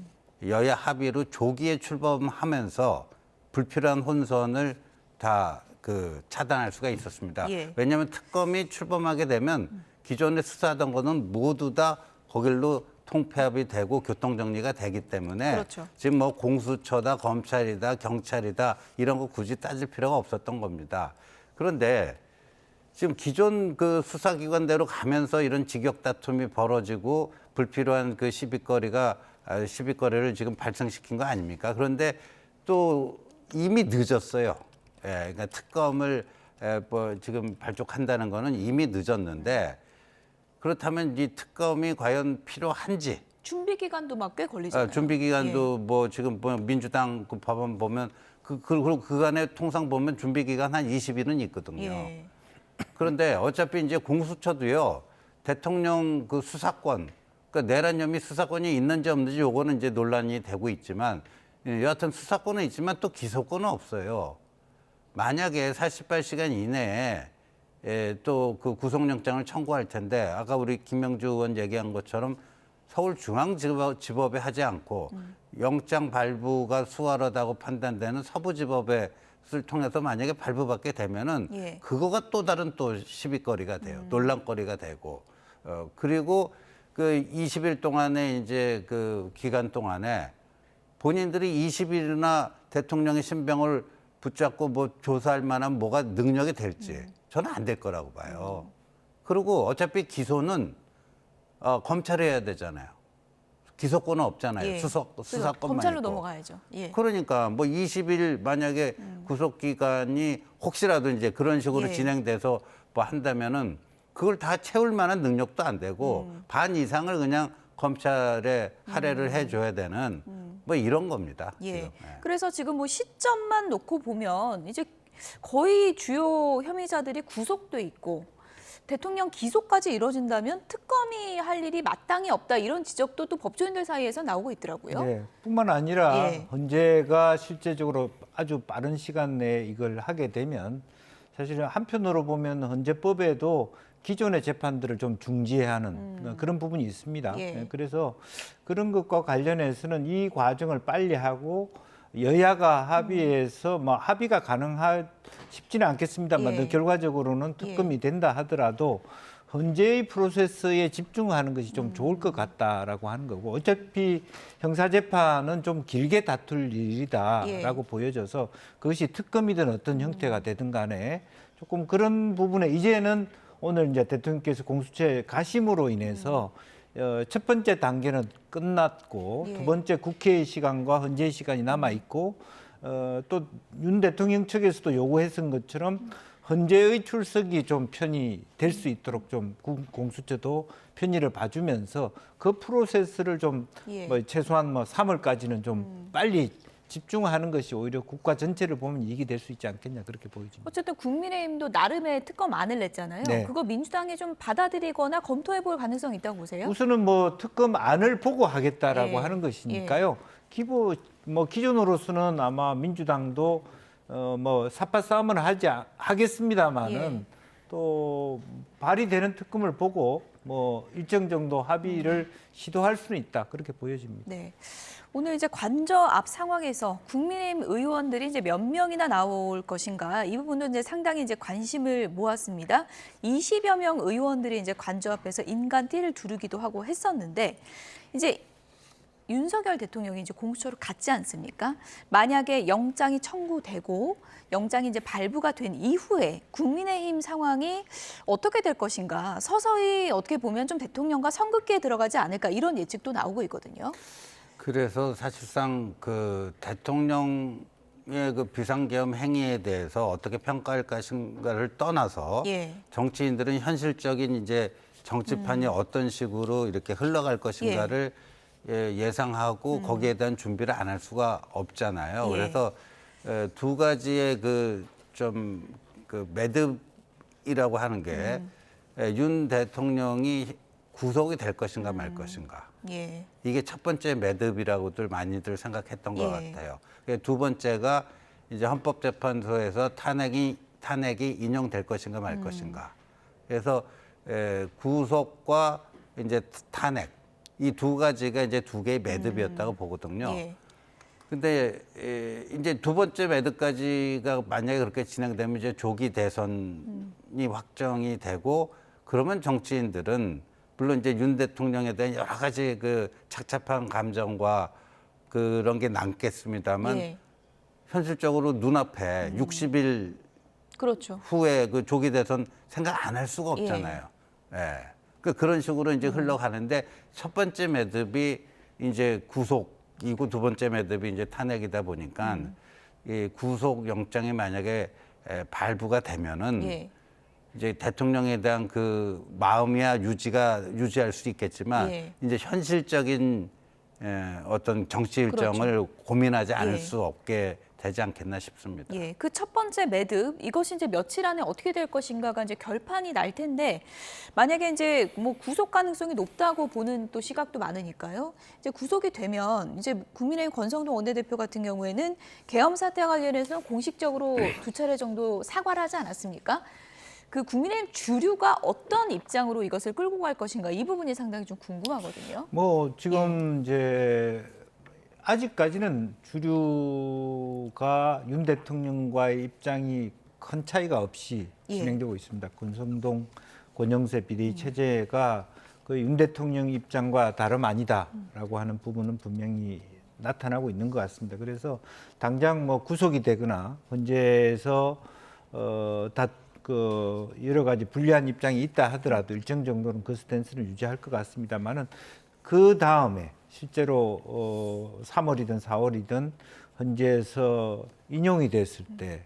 B: 여야 합의로 조기에 출범하면서 불필요한 혼선을 다 그 차단할 수가 있었습니다.
A: 예.
B: 왜냐하면 특검이 출범하게 되면 기존에 수사하던 거는 모두 다 거길로 통폐합이 되고 교통정리가 되기 때문에
A: 그렇죠.
B: 지금 뭐 공수처다, 검찰이다, 경찰이다 이런 거 굳이 따질 필요가 없었던 겁니다. 그런데 지금 기존 그 수사기관대로 가면서 이런 직역 다툼이 벌어지고 불필요한 그 시비거리를 지금 발생시킨 거 아닙니까? 그런데 또 이미 늦었어요. 예, 그러니까 특검을 뭐 지금 발족한다는 거는 이미 늦었는데 그렇다면 이 특검이 과연 필요한지
A: 준비 기간도 막 꽤 걸리잖아요.
B: 준비 기간도 뭐 지금 뭐 민주당 그 법안 보면 그간에 통상 보면 준비 기간 한 20일은 있거든요.
A: 예.
B: 그런데 어차피 이제 공수처도요 대통령 그 수사권, 그러니까 내란 혐의 수사권이 있는지 없는지 요거는 이제 논란이 되고 있지만 여하튼 수사권은 있지만 또 기소권은 없어요. 만약에 48시간 이내에 또 그 구속영장을 청구할 텐데 아까 우리 김명주 의원 얘기한 것처럼 서울중앙지법에 하지 않고 영장 발부가 수월하다고 판단되는 서부지법을 통해서 만약에 발부받게 되면은
A: 예.
B: 그거가 또 다른 또 시비거리가 돼요. 논란거리가 되고 그리고 그 20일 동안에 이제 그 기간 동안에 본인들이 20일이나 대통령의 신병을 붙잡고 뭐 조사할 만한 뭐가 능력이 될지 저는 안 될 거라고 봐요. 그리고 어차피 기소는 검찰이 해야 되잖아요. 기소권은 없잖아요.
A: 예.
B: 수사권만
A: 검찰로
B: 있고.
A: 넘어가야죠. 예.
B: 그러니까 뭐 20일 만약에 구속 기간이 혹시라도 이제 그런 식으로
A: 예.
B: 진행돼서 뭐 한다면은 그걸 다 채울 만한 능력도 안 되고 반 이상을 그냥 검찰에 할애를 해줘야 되는 뭐 이런 겁니다.
A: 예.
B: 지금. 예.
A: 그래서 지금 뭐 시점만 놓고 보면 이제 거의 주요 혐의자들이 구속돼 있고 대통령 기소까지 이뤄진다면 특검이 할 일이 마땅히 없다 이런 지적도 또 법조인들 사이에서 나오고 있더라고요.
C: 네, 뿐만 아니라
A: 예.
C: 헌재가 실제적으로 아주 빠른 시간 내에 이걸 하게 되면 사실은 한편으로 보면 헌재법에도 기존의 재판들을 좀 중지하는 그런 부분이 있습니다.
A: 예.
C: 네, 그래서 그런 것과 관련해서는 이 과정을 빨리 하고 여야가 합의해서 뭐 합의가 쉽지는 않겠습니다만
A: 예.
C: 결과적으로는 특검이 된다 하더라도 헌재의 프로세스에 집중하는 것이 좀 좋을 것 같다라고 하는 거고 어차피 형사재판은 좀 길게 다툴 일이다라고 보여져서 그것이 특검이든 어떤 형태가 되든 간에 조금 그런 부분에 이제는 오늘 이제 대통령께서 공수처에 가심으로 인해서 첫 번째 단계는 끝났고 두 번째 국회의 시간과 헌재의 시간이 남아 있고 또 윤 대통령 측에서도 요구했던 것처럼 헌재의 출석이 좀 편히 될 수 있도록 좀 공수처도 편의를 봐주면서 그 프로세스를 좀 뭐 최소한 뭐 3월까지는 좀 빨리 집중하는 것이 오히려 국가 전체를 보면 이익이 될 수 있지 않겠냐 그렇게 보여집니다.
A: 어쨌든 국민의힘도 나름의 특검안을 냈잖아요.
C: 네.
A: 그거 민주당이 좀 받아들이거나 검토해볼 가능성이 있다고 보세요?
C: 우선은 뭐 특검안을 보고 하겠다라고
A: 예.
C: 하는 것이니까요. 기존으로서는 아마 민주당도 뭐 삿바 싸움은 하겠습니다만은
A: 예.
C: 또 발의되는 특검을 보고 뭐 일정 정도 합의를 시도할 수는 있다 그렇게 보여집니다.
A: 네. 오늘 이제 관저 앞 상황에서 국민의힘 의원들이 이제 몇 명이나 나올 것인가 이 부분도 이제 상당히 이제 관심을 모았습니다. 20여 명 의원들이 이제 관저 앞에서 인간띠를 두르기도 하고 했었는데 이제 윤석열 대통령이 이제 공수처로 갔지 않습니까? 만약에 영장이 청구되고 영장이 이제 발부가 된 이후에 국민의힘 상황이 어떻게 될 것인가 서서히 어떻게 보면 좀 대통령과 선긋기에 들어가지 않을까 이런 예측도 나오고 있거든요.
B: 그래서 사실상 그 대통령의 그 비상계엄 행위에 대해서 어떻게 평가할 것인가를 떠나서 정치인들은 현실적인 이제 정치판이 어떤 식으로 이렇게 흘러갈 것인가를 예상하고 거기에 대한 준비를 안 할 수가 없잖아요. 그래서 두 가지의 그 좀 그 매듭 매듭이라고 하는 게 윤 대통령이 구속이 될 것인가 말 것인가.
A: 예.
B: 이게 첫 번째 매듭이라고들 많이들 생각했던 것
A: 예.
B: 같아요. 두 번째가 이제 헌법재판소에서 탄핵이 인용될 것인가 말 것인가. 그래서 구속과 이제 탄핵 이 두 가지가 이제 두 개의 매듭이었다고 보거든요.
A: 예.
B: 근데 이제 두 번째 매듭까지가 만약에 그렇게 진행되면 이제 조기 대선이 확정이 되고 그러면 정치인들은 물론 이제 윤 대통령에 대한 여러 가지 그 착잡한 감정과 그런 게 남겠습니다만
A: 예.
B: 현실적으로 눈앞에 60일
A: 그렇죠.
B: 후에 그 조기 대선 생각 안 할 수가 없잖아요. 예. 그런 식으로 이제 흘러가는데 첫 번째 매듭이 이제 구속이고 두 번째 매듭이 이제 탄핵이다 보니까 이 구속 영장이 만약에 발부가 되면은
A: 예.
B: 이제 대통령에 대한 그 마음이야 유지할 수 있겠지만
A: 예.
B: 이제 현실적인 어떤 정치 일정을 고민하지 않을
A: 예.
B: 수 없게 되지 않겠나 싶습니다.
A: 예, 그 첫 번째 매듭 이것이 이제 며칠 안에 어떻게 될 것인가가 이제 결판이 날 텐데 만약에 이제 뭐 구속 가능성이 높다고 보는 또 시각도 많으니까요. 이제 구속이 되면 이제 국민의힘 권성동 원내대표 같은 경우에는 계엄 사태와 관련해서 공식적으로 2차례 정도 사과를 하지 않았습니까? 그 국민의힘 주류가 어떤 입장으로 이것을 끌고 갈 것인가 이 부분이 상당히 좀 궁금하거든요.
C: 뭐 지금 이제 아직까지는 주류가 윤 대통령과의 입장이 큰 차이가 없이
A: 예.
C: 진행되고 있습니다. 권성동, 권영세 비대위 체제가 그 윤 대통령 입장과 다름 아니다라고 하는 부분은 분명히 나타나고 있는 것 같습니다. 그래서 당장 뭐 구속이 되거나 헌재에서 여러 가지 불리한 입장이 있다 하더라도 일정 정도는 그 스탠스를 유지할 것 같습니다만은 그 다음에 실제로 3월이든 4월이든 헌재에서 인용이 됐을 때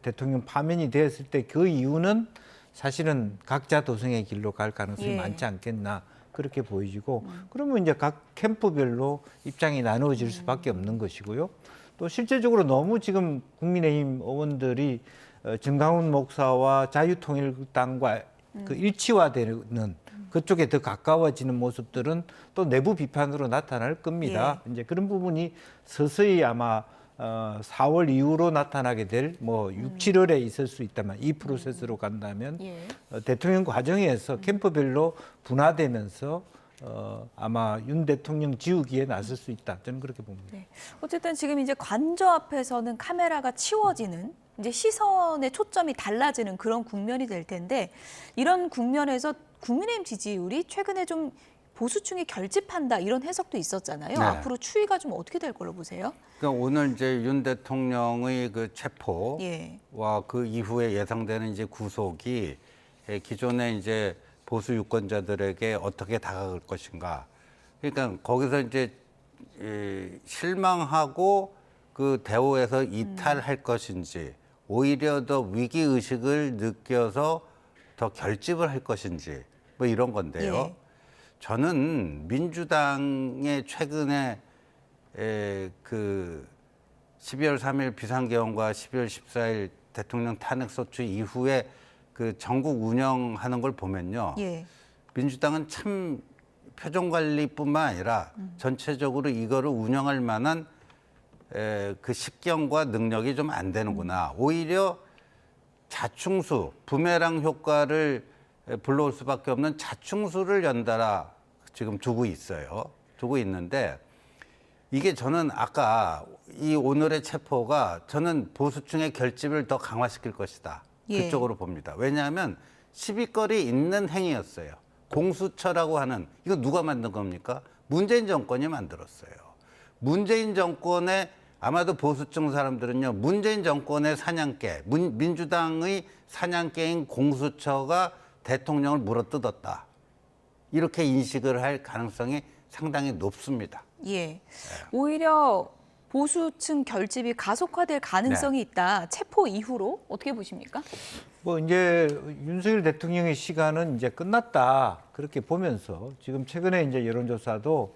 C: 대통령 파면이 되었을 때 그 이유는 사실은 각자 도생의 길로 갈 가능성이
A: 예.
C: 많지 않겠나 그렇게 보이지고 그러면 이제 각 캠프별로 입장이 나누어질 수밖에 없는 것이고요. 또 실제적으로 너무 지금 국민의힘 의원들이 정강훈 목사와 자유통일당과 그 일치화되는 그쪽에 더 가까워지는 모습들은 또 내부 비판으로 나타날 겁니다. 이제 그런 부분이 서서히 아마 4월 이후로 나타나게 될 뭐 6, 7월에 있을 수 있다면 이 프로세스로 간다면
A: 예.
C: 대통령 과정에서 캠프별로 분화되면서 아마 윤 대통령 지우기에 나설 수 있다. 저는 그렇게 봅니다.
A: 네. 어쨌든 지금 이제 관저 앞에서는 카메라가 치워지는 이제 시선의 초점이 달라지는 그런 국면이 될 텐데 이런 국면에서 국민의힘 지지율이 최근에 좀 보수층이 결집한다 이런 해석도 있었잖아요.
B: 네.
A: 앞으로 추이가 좀 어떻게 될 걸로 보세요?
B: 그러니까 오늘 이제 윤 대통령의 그 체포와
A: 예.
B: 그 이후에 예상되는 이제 구속이 기존의 이제 보수 유권자들에게 어떻게 다가갈 것인가. 그러니까 거기서 이제 실망하고 그 대우에서 이탈할 것인지 오히려 더 위기 의식을 느껴서 더 결집을 할 것인지 뭐 이런 건데요.
A: 예.
B: 저는 민주당의 최근에 그 12월 3일 비상계엄과 12월 14일 대통령 탄핵소추 이후에 그 전국 운영하는 걸 보면요.
A: 예.
B: 민주당은 참 표정 관리뿐만 아니라 전체적으로 이거를 운영할 만한 그 식견과 능력이 좀 안 되는구나. 오히려 자충수, 부메랑 효과를 불러올 수밖에 없는 자충수를 연달아 지금 두고 있어요. 두고 있는데 이게 저는 아까 이 오늘의 체포가 저는 보수층의 결집을 더 강화시킬 것이다.
A: 예.
B: 그쪽으로 봅니다. 왜냐하면 시비거리 있는 행위였어요. 공수처라고 하는 이거 누가 만든 겁니까? 문재인 정권이 만들었어요. 문재인 정권의 아마도 보수층 사람들은요. 문재인 정권의 사냥개, 민주당의 사냥개인 공수처가 대통령을 물어뜯었다. 이렇게 인식을 할 가능성이 상당히 높습니다.
A: 예. 오히려 보수층 결집이 가속화될 가능성이 있다. 체포 이후로 어떻게 보십니까?
C: 뭐 이제 윤석열 대통령의 시간은 이제 끝났다 그렇게 보면서 지금 최근에 이제 여론조사도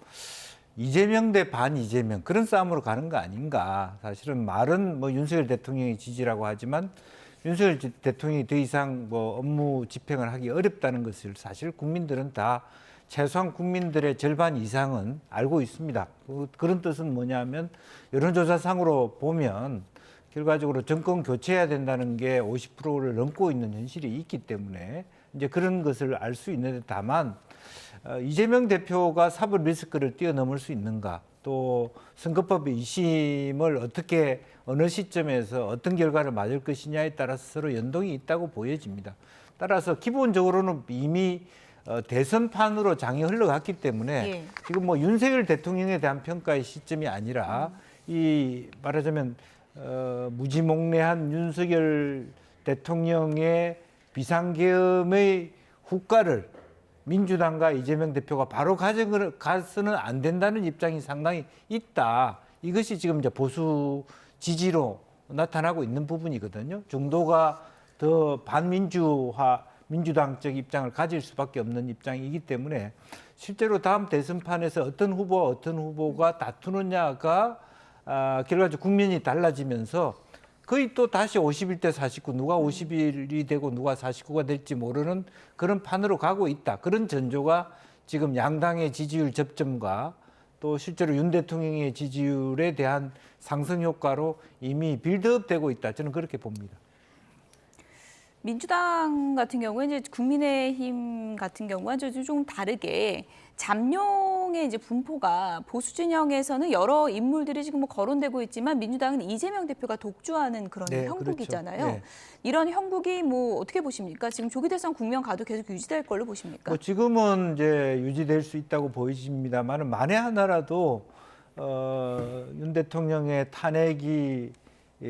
C: 이재명 대 반 이재명 그런 싸움으로 가는 거 아닌가. 사실은 말은 뭐 윤석열 대통령의 지지라고 하지만 윤석열 대통령이 더 이상 뭐 업무 집행을 하기 어렵다는 것을 사실 국민들은 다 최소한 국민들의 절반 이상은 알고 있습니다. 그런 뜻은 뭐냐면 여론조사상으로 보면 결과적으로 정권 교체해야 된다는 게 50%를 넘고 있는 현실이 있기 때문에 이제 그런 것을 알 수 있는데 다만 이재명 대표가 사법 리스크를 뛰어넘을 수 있는가, 또 선거법 2심을 어떻게 어느 시점에서 어떤 결과를 맞을 것이냐에 따라서 서로 연동이 있다고 보여집니다. 따라서 기본적으로는 이미 대선판으로 장이 흘러갔기 때문에
A: 예.
C: 지금 뭐 윤석열 대통령에 대한 평가의 시점이 아니라 이 말하자면 무지몽래한 윤석열 대통령의 비상계엄의 후과를 민주당과 이재명 대표가 바로 가져가서는 안 된다는 입장이 상당히 있다. 이것이 지금 이제 보수 지지로 나타나고 있는 부분이거든요. 정도가 더 반민주화, 민주당적 입장을 가질 수밖에 없는 입장이기 때문에 실제로 다음 대선판에서 어떤 후보와 어떤 후보가 다투느냐가 결과적으로 국면이 달라지면서 거의 또 다시 51대 49, 누가 51이 되고 누가 49가 될지 모르는 그런 판으로 가고 있다. 그런 전조가 지금 양당의 지지율 접점과 또 실제로 윤 대통령의 지지율에 대한 상승 효과로 이미 빌드업되고 있다. 저는 그렇게 봅니다.
A: 민주당 같은 경우에 이제 국민의힘 같은 경우는 좀 다르게 잠룡의 이제 분포가 보수 진영에서는 여러 인물들이 지금 뭐 거론되고 있지만 민주당은 이재명 대표가 독주하는 그런
C: 네,
A: 형국이잖아요.
C: 그렇죠. 네.
A: 이런 형국이 뭐 어떻게 보십니까? 지금 조기 대선 국면 가도 계속 유지될 걸로 보십니까?
C: 뭐 지금은 이제 유지될 수 있다고 보이십니다만 만에 하나라도 윤 대통령의 탄핵이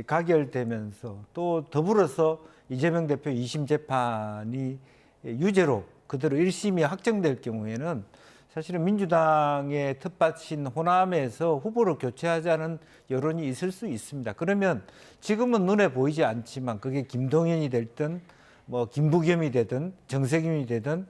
C: 가결되면서 또 더불어서 이재명 대표 2심 재판이 유죄로 그대로 1심이 확정될 경우에는 사실은 민주당의 텃밭인 호남에서 후보를 교체하자는 여론이 있을 수 있습니다. 그러면 지금은 눈에 보이지 않지만 그게 김동연이 됐든 뭐 김부겸이 되든 정세균이 되든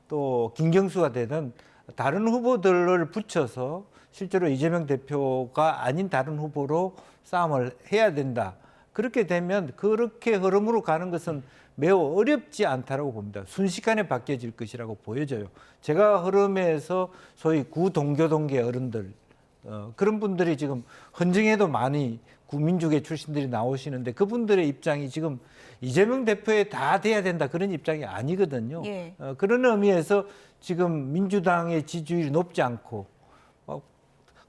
C: 또 김경수가 되든 다른 후보들을 붙여서 실제로 이재명 대표가 아닌 다른 후보로 싸움을 해야 된다. 그렇게 되면 그렇게 흐름으로 가는 것은 매우 어렵지 않다라고 봅니다. 순식간에 바뀌어질 것이라고 보여져요. 제가 흐름에서 소위 구동교동계 어른들 그런 분들이 지금 헌정에도 많이 구민주계 출신들이 나오시는데 그분들의 입장이 지금 이재명 대표에 다 돼야 된다 그런 입장이 아니거든요.
A: 예.
C: 그런 의미에서 지금 민주당의 지지율이 높지 않고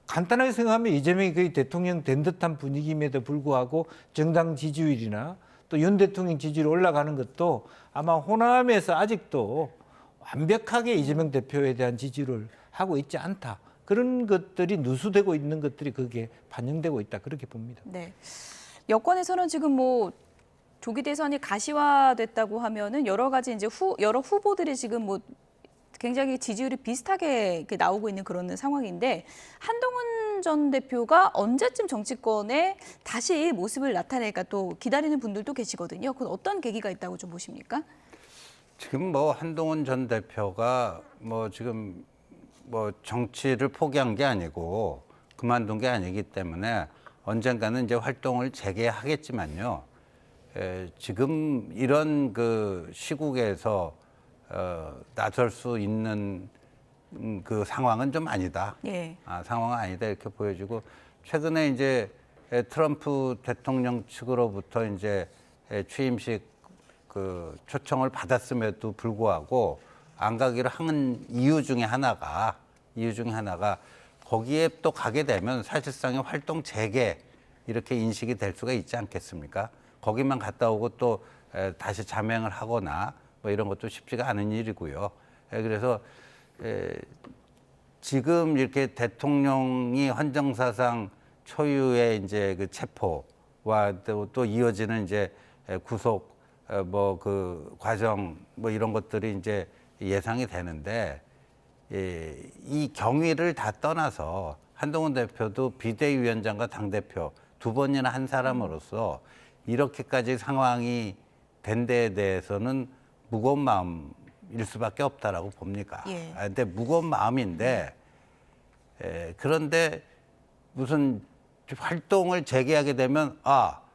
C: 간단하게 생각하면 이재명이 거의 대통령 된 듯한 분위기임에도 불구하고 정당 지지율이나 또 윤 대통령 지지율이 올라가는 것도 아마 호남에서 아직도 완벽하게 이재명 대표에 대한 지지를 하고 있지 않다. 그런 것들이 누수되고 있는 것들이 그게 반영되고 있다. 그렇게 봅니다.
A: 네. 여권에서는 지금 뭐 조기 대선이 가시화됐다고 하면은 여러 가지 이제 여러 후보들이 지금 뭐 굉장히 지지율이 비슷하게 나오고 있는 그런 상황인데 한동훈 전 대표가 언제쯤 정치권에 다시 모습을 나타낼까 또 기다리는 분들도 계시거든요. 그건 어떤 계기가 있다고 좀 보십니까?
B: 지금 뭐 한동훈 전 대표가 뭐 지금 뭐 정치를 포기한 게 아니고 그만둔 게 아니기 때문에 언젠가는 이제 활동을 재개하겠지만요. 지금 이런 그 시국에서 나설 수 있는 그 상황은 좀 아니다.
A: 예.
B: 상황은 아니다 이렇게 보여지고 최근에 이제 트럼프 대통령 측으로부터 이제 취임식 그 초청을 받았음에도 불구하고 안 가기로 한 이유 중에 하나가 거기에 또 가게 되면 사실상의 활동 재개 이렇게 인식이 될 수가 있지 않겠습니까? 거기만 갔다 오고 또 다시 자명을 하거나 뭐 이런 것도 쉽지가 않은 일이고요. 그래서 지금 이렇게 대통령이 헌정사상 초유의 이제 그 체포와 또 이어지는 이제 구속 뭐 그 과정 뭐 이런 것들이 이제 예상이 되는데 이 경위를 다 떠나서 한동훈 대표도 비대위원장과 당대표 두 번이나 한 사람으로서 이렇게까지 상황이 된 데에 대해서는 무거운 마음일 수밖에 없다라고 봅니까?
A: 예.
B: 근데 무거운 마음인데 그런데 무슨 활동을 재개하게 되면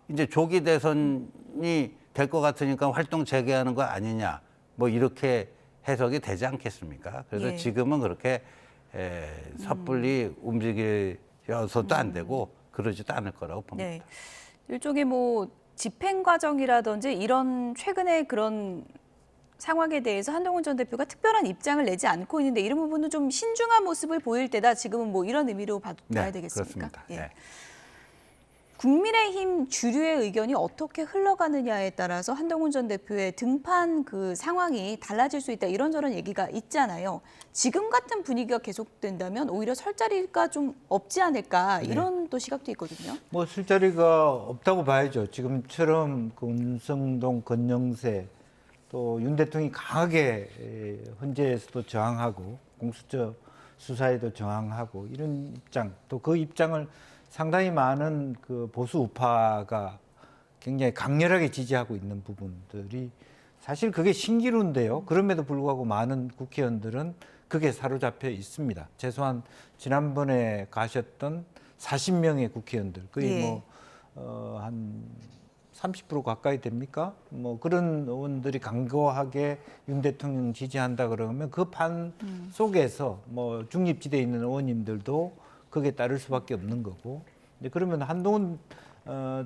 B: 이제 조기 대선이 될 것 같으니까 활동 재개하는 거 아니냐, 뭐 이렇게 해석이 되지 않겠습니까? 그래서
A: 예.
B: 지금은 그렇게 섣불리 움직여서도 안 되고 그러지도 않을 거라고 봅니다.
A: 네. 일종의 뭐 집행 과정이라든지 이런 최근에 그런 상황에 대해서 한동훈 전 대표가 특별한 입장을 내지 않고 있는데 이런 부분은 좀 신중한 모습을 보일 때다. 지금은 뭐 이런 의미로 봐야 되겠습니까?
B: 그렇습니다.
A: 예.
B: 네.
A: 국민의힘 주류의 의견이 어떻게 흘러가느냐에 따라서 한동훈 전 대표의 등판 그 상황이 달라질 수 있다. 이런저런 얘기가 있잖아요. 지금 같은 분위기가 계속된다면 오히려 설 자리가 좀 없지 않을까 이런 또 시각도 있거든요.
C: 뭐 술 자리가 없다고 봐야죠. 지금처럼 그 운성동, 건영세 또 윤 대통령이 강하게 헌재에서도 저항하고 공수처 수사에도 저항하고 이런 입장, 또 그 입장을 상당히 많은 그 보수 우파가 굉장히 강렬하게 지지하고 있는 부분들이 사실 그게 신기루인데요. 그럼에도 불구하고 많은 국회의원들은 그게 사로잡혀 있습니다. 최소한 지난번에 가셨던 40명의 국회의원들, 거의
A: 예.
C: 한 30% 가까이 됩니까? 뭐 그런 의원들이 강고하게 윤 대통령 지지한다 그러면 그 판 속에서 뭐 중립지대에 있는 의원님들도 거기에 따를 수밖에 없는 거고. 이제 그러면 한동훈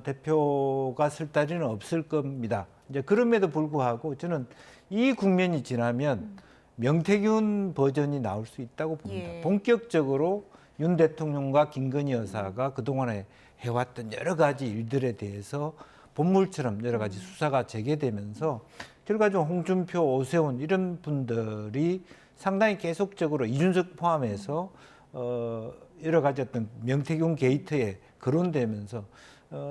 C: 대표가 쓸 자리는 없을 겁니다. 이제 그럼에도 불구하고 저는 이 국면이 지나면 명태균 버전이 나올 수 있다고 봅니다.
A: 예.
C: 본격적으로 윤 대통령과 김건희 여사가 그동안에 해왔던 여러 가지 일들에 대해서 본물처럼 여러 가지 수사가 재개되면서 결과적으로 홍준표, 오세훈 이런 분들이 상당히 계속적으로 이준석 포함해서 여러 가지 어떤 명태균 게이트에 거론되면서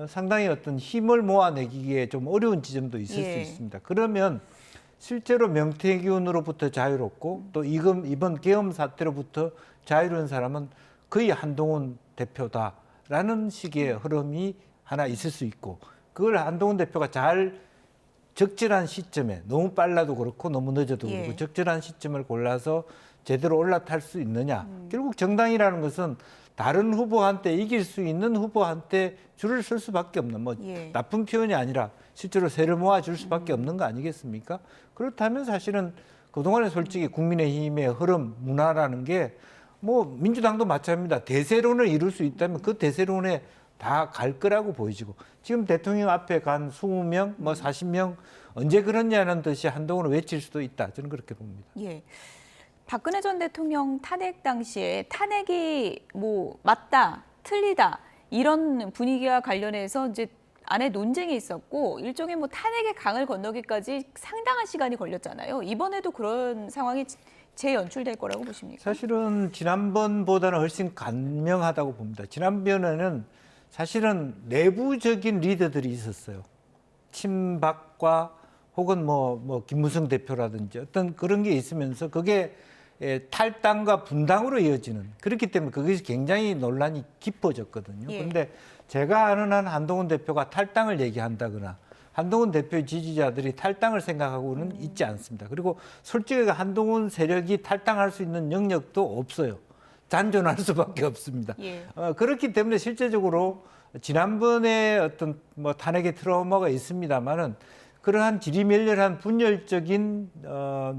C: 상당히 어떤 힘을 모아내기에 좀 어려운 지점도 있을
A: 예.
C: 수 있습니다. 그러면 실제로 명태균으로부터 자유롭고 또 이번 계엄 사태로부터 자유로운 사람은 거의 한동훈 대표다라는 식의 흐름이 하나 있을 수 있고 그걸 한동훈 대표가 잘 적절한 시점에 너무 빨라도 그렇고 너무 늦어도
A: 예.
C: 그렇고 적절한 시점을 골라서 제대로 올라탈 수 있느냐. 결국 정당이라는 것은 다른 후보한테 이길 수 있는 후보한테 줄을 쓸 수밖에 없는 뭐
A: 예.
C: 나쁜 표현이 아니라 실제로 세를 모아줄 수밖에 없는 거 아니겠습니까? 그렇다면 사실은 그동안에 솔직히 국민의힘의 흐름, 문화라는 게 뭐 민주당도 마찬가지입니다. 대세론을 이룰 수 있다면 그 대세론에 다 갈 거라고 보여지고 지금 대통령 앞에 간 20명, 뭐 40명 언제 그러냐는 듯이 한동훈을 외칠 수도 있다. 저는 그렇게 봅니다.
A: 예. 박근혜 전 대통령 탄핵 당시에 탄핵이 뭐 맞다, 틀리다 이런 분위기와 관련해서 이제 안에 논쟁이 있었고 일종의 뭐 탄핵의 강을 건너기까지 상당한 시간이 걸렸잖아요. 이번에도 그런 상황이 재연출될 거라고 보십니까?
C: 사실은 지난번보다는 훨씬 간명하다고 봅니다. 지난번에는 사실은 내부적인 리더들이 있었어요. 친박과 혹은 뭐 김무성 대표라든지 어떤 그런 게 있으면서 그게 탈당과 분당으로 이어지는 그렇기 때문에 그것이 굉장히 논란이 깊어졌거든요.
A: 예.
C: 그런데 제가 아는 한 한동훈 대표가 탈당을 얘기한다거나 한동훈 대표의 지지자들이 탈당을 생각하고는 있지 않습니다. 그리고 솔직히 한동훈 세력이 탈당할 수 있는 영역도 없어요. 잔존할 수밖에 없습니다.
A: 예.
C: 그렇기 때문에 실제적으로 지난번에 어떤 뭐 탄핵의 트라우마가 있습니다만은 그러한 지리멸렬한 분열적인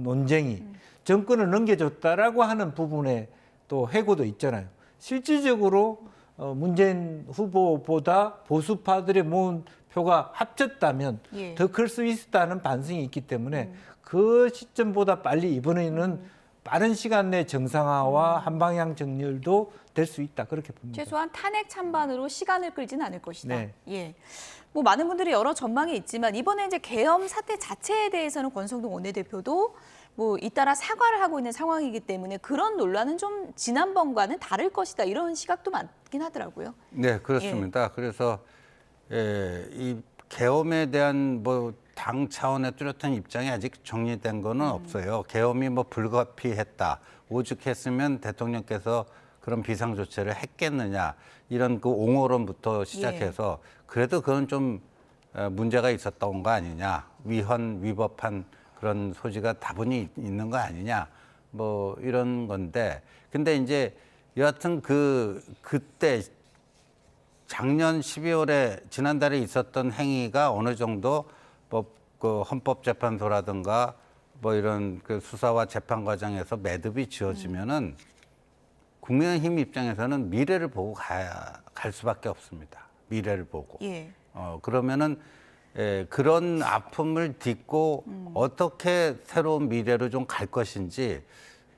C: 논쟁이 정권을 넘겨줬다라고 하는 부분에 또 해고도 있잖아요. 실질적으로 문재인 후보보다 보수파들의 모은 표가 합쳤다면
A: 예.
C: 더 클 수 있다는 반성이 있기 때문에 그 시점보다 빨리 이번에는 빠른 시간 내 정상화와 한 방향 정렬도 될 수 있다 그렇게 봅니다.
A: 최소한 탄핵 찬반으로 시간을 끌지는 않을 것이다.
C: 네.
A: 예. 뭐 많은 분들이 여러 전망이 있지만 이번에 이제 계엄 사태 자체에 대해서는 권성동 원내대표도 뭐 잇따라 사과를 하고 있는 상황이기 때문에 그런 논란은 좀 지난번과는 다를 것이다 이런 시각도 많긴 하더라고요.
B: 네, 그렇습니다. 그래서 이 계엄에 대한 뭐 당 차원의 뚜렷한 입장이 아직 정리된 거는 없어요. 계엄이 뭐 불가피했다, 오죽했으면 대통령께서 그런 비상 조치를 했겠느냐 이런 그 옹호론부터 시작해서 그래도 그건 좀 문제가 있었던 거 아니냐, 위헌 그런 소지가 다분히 있는 거 아니냐 뭐 이런 건데 근데 이제 여하튼 그때 작년 12월에 지난달에 있었던 행위가 어느 정도 그 헌법재판소라든가 뭐 이런 그 수사와 재판 과정에서 매듭이 지어지면은 국민의힘 입장에서는 미래를 보고 갈 수밖에 없습니다. 미래를 보고.
A: 예.
B: 그러면은 그런 아픔을 딛고 어떻게 새로운 미래로 좀 갈 것인지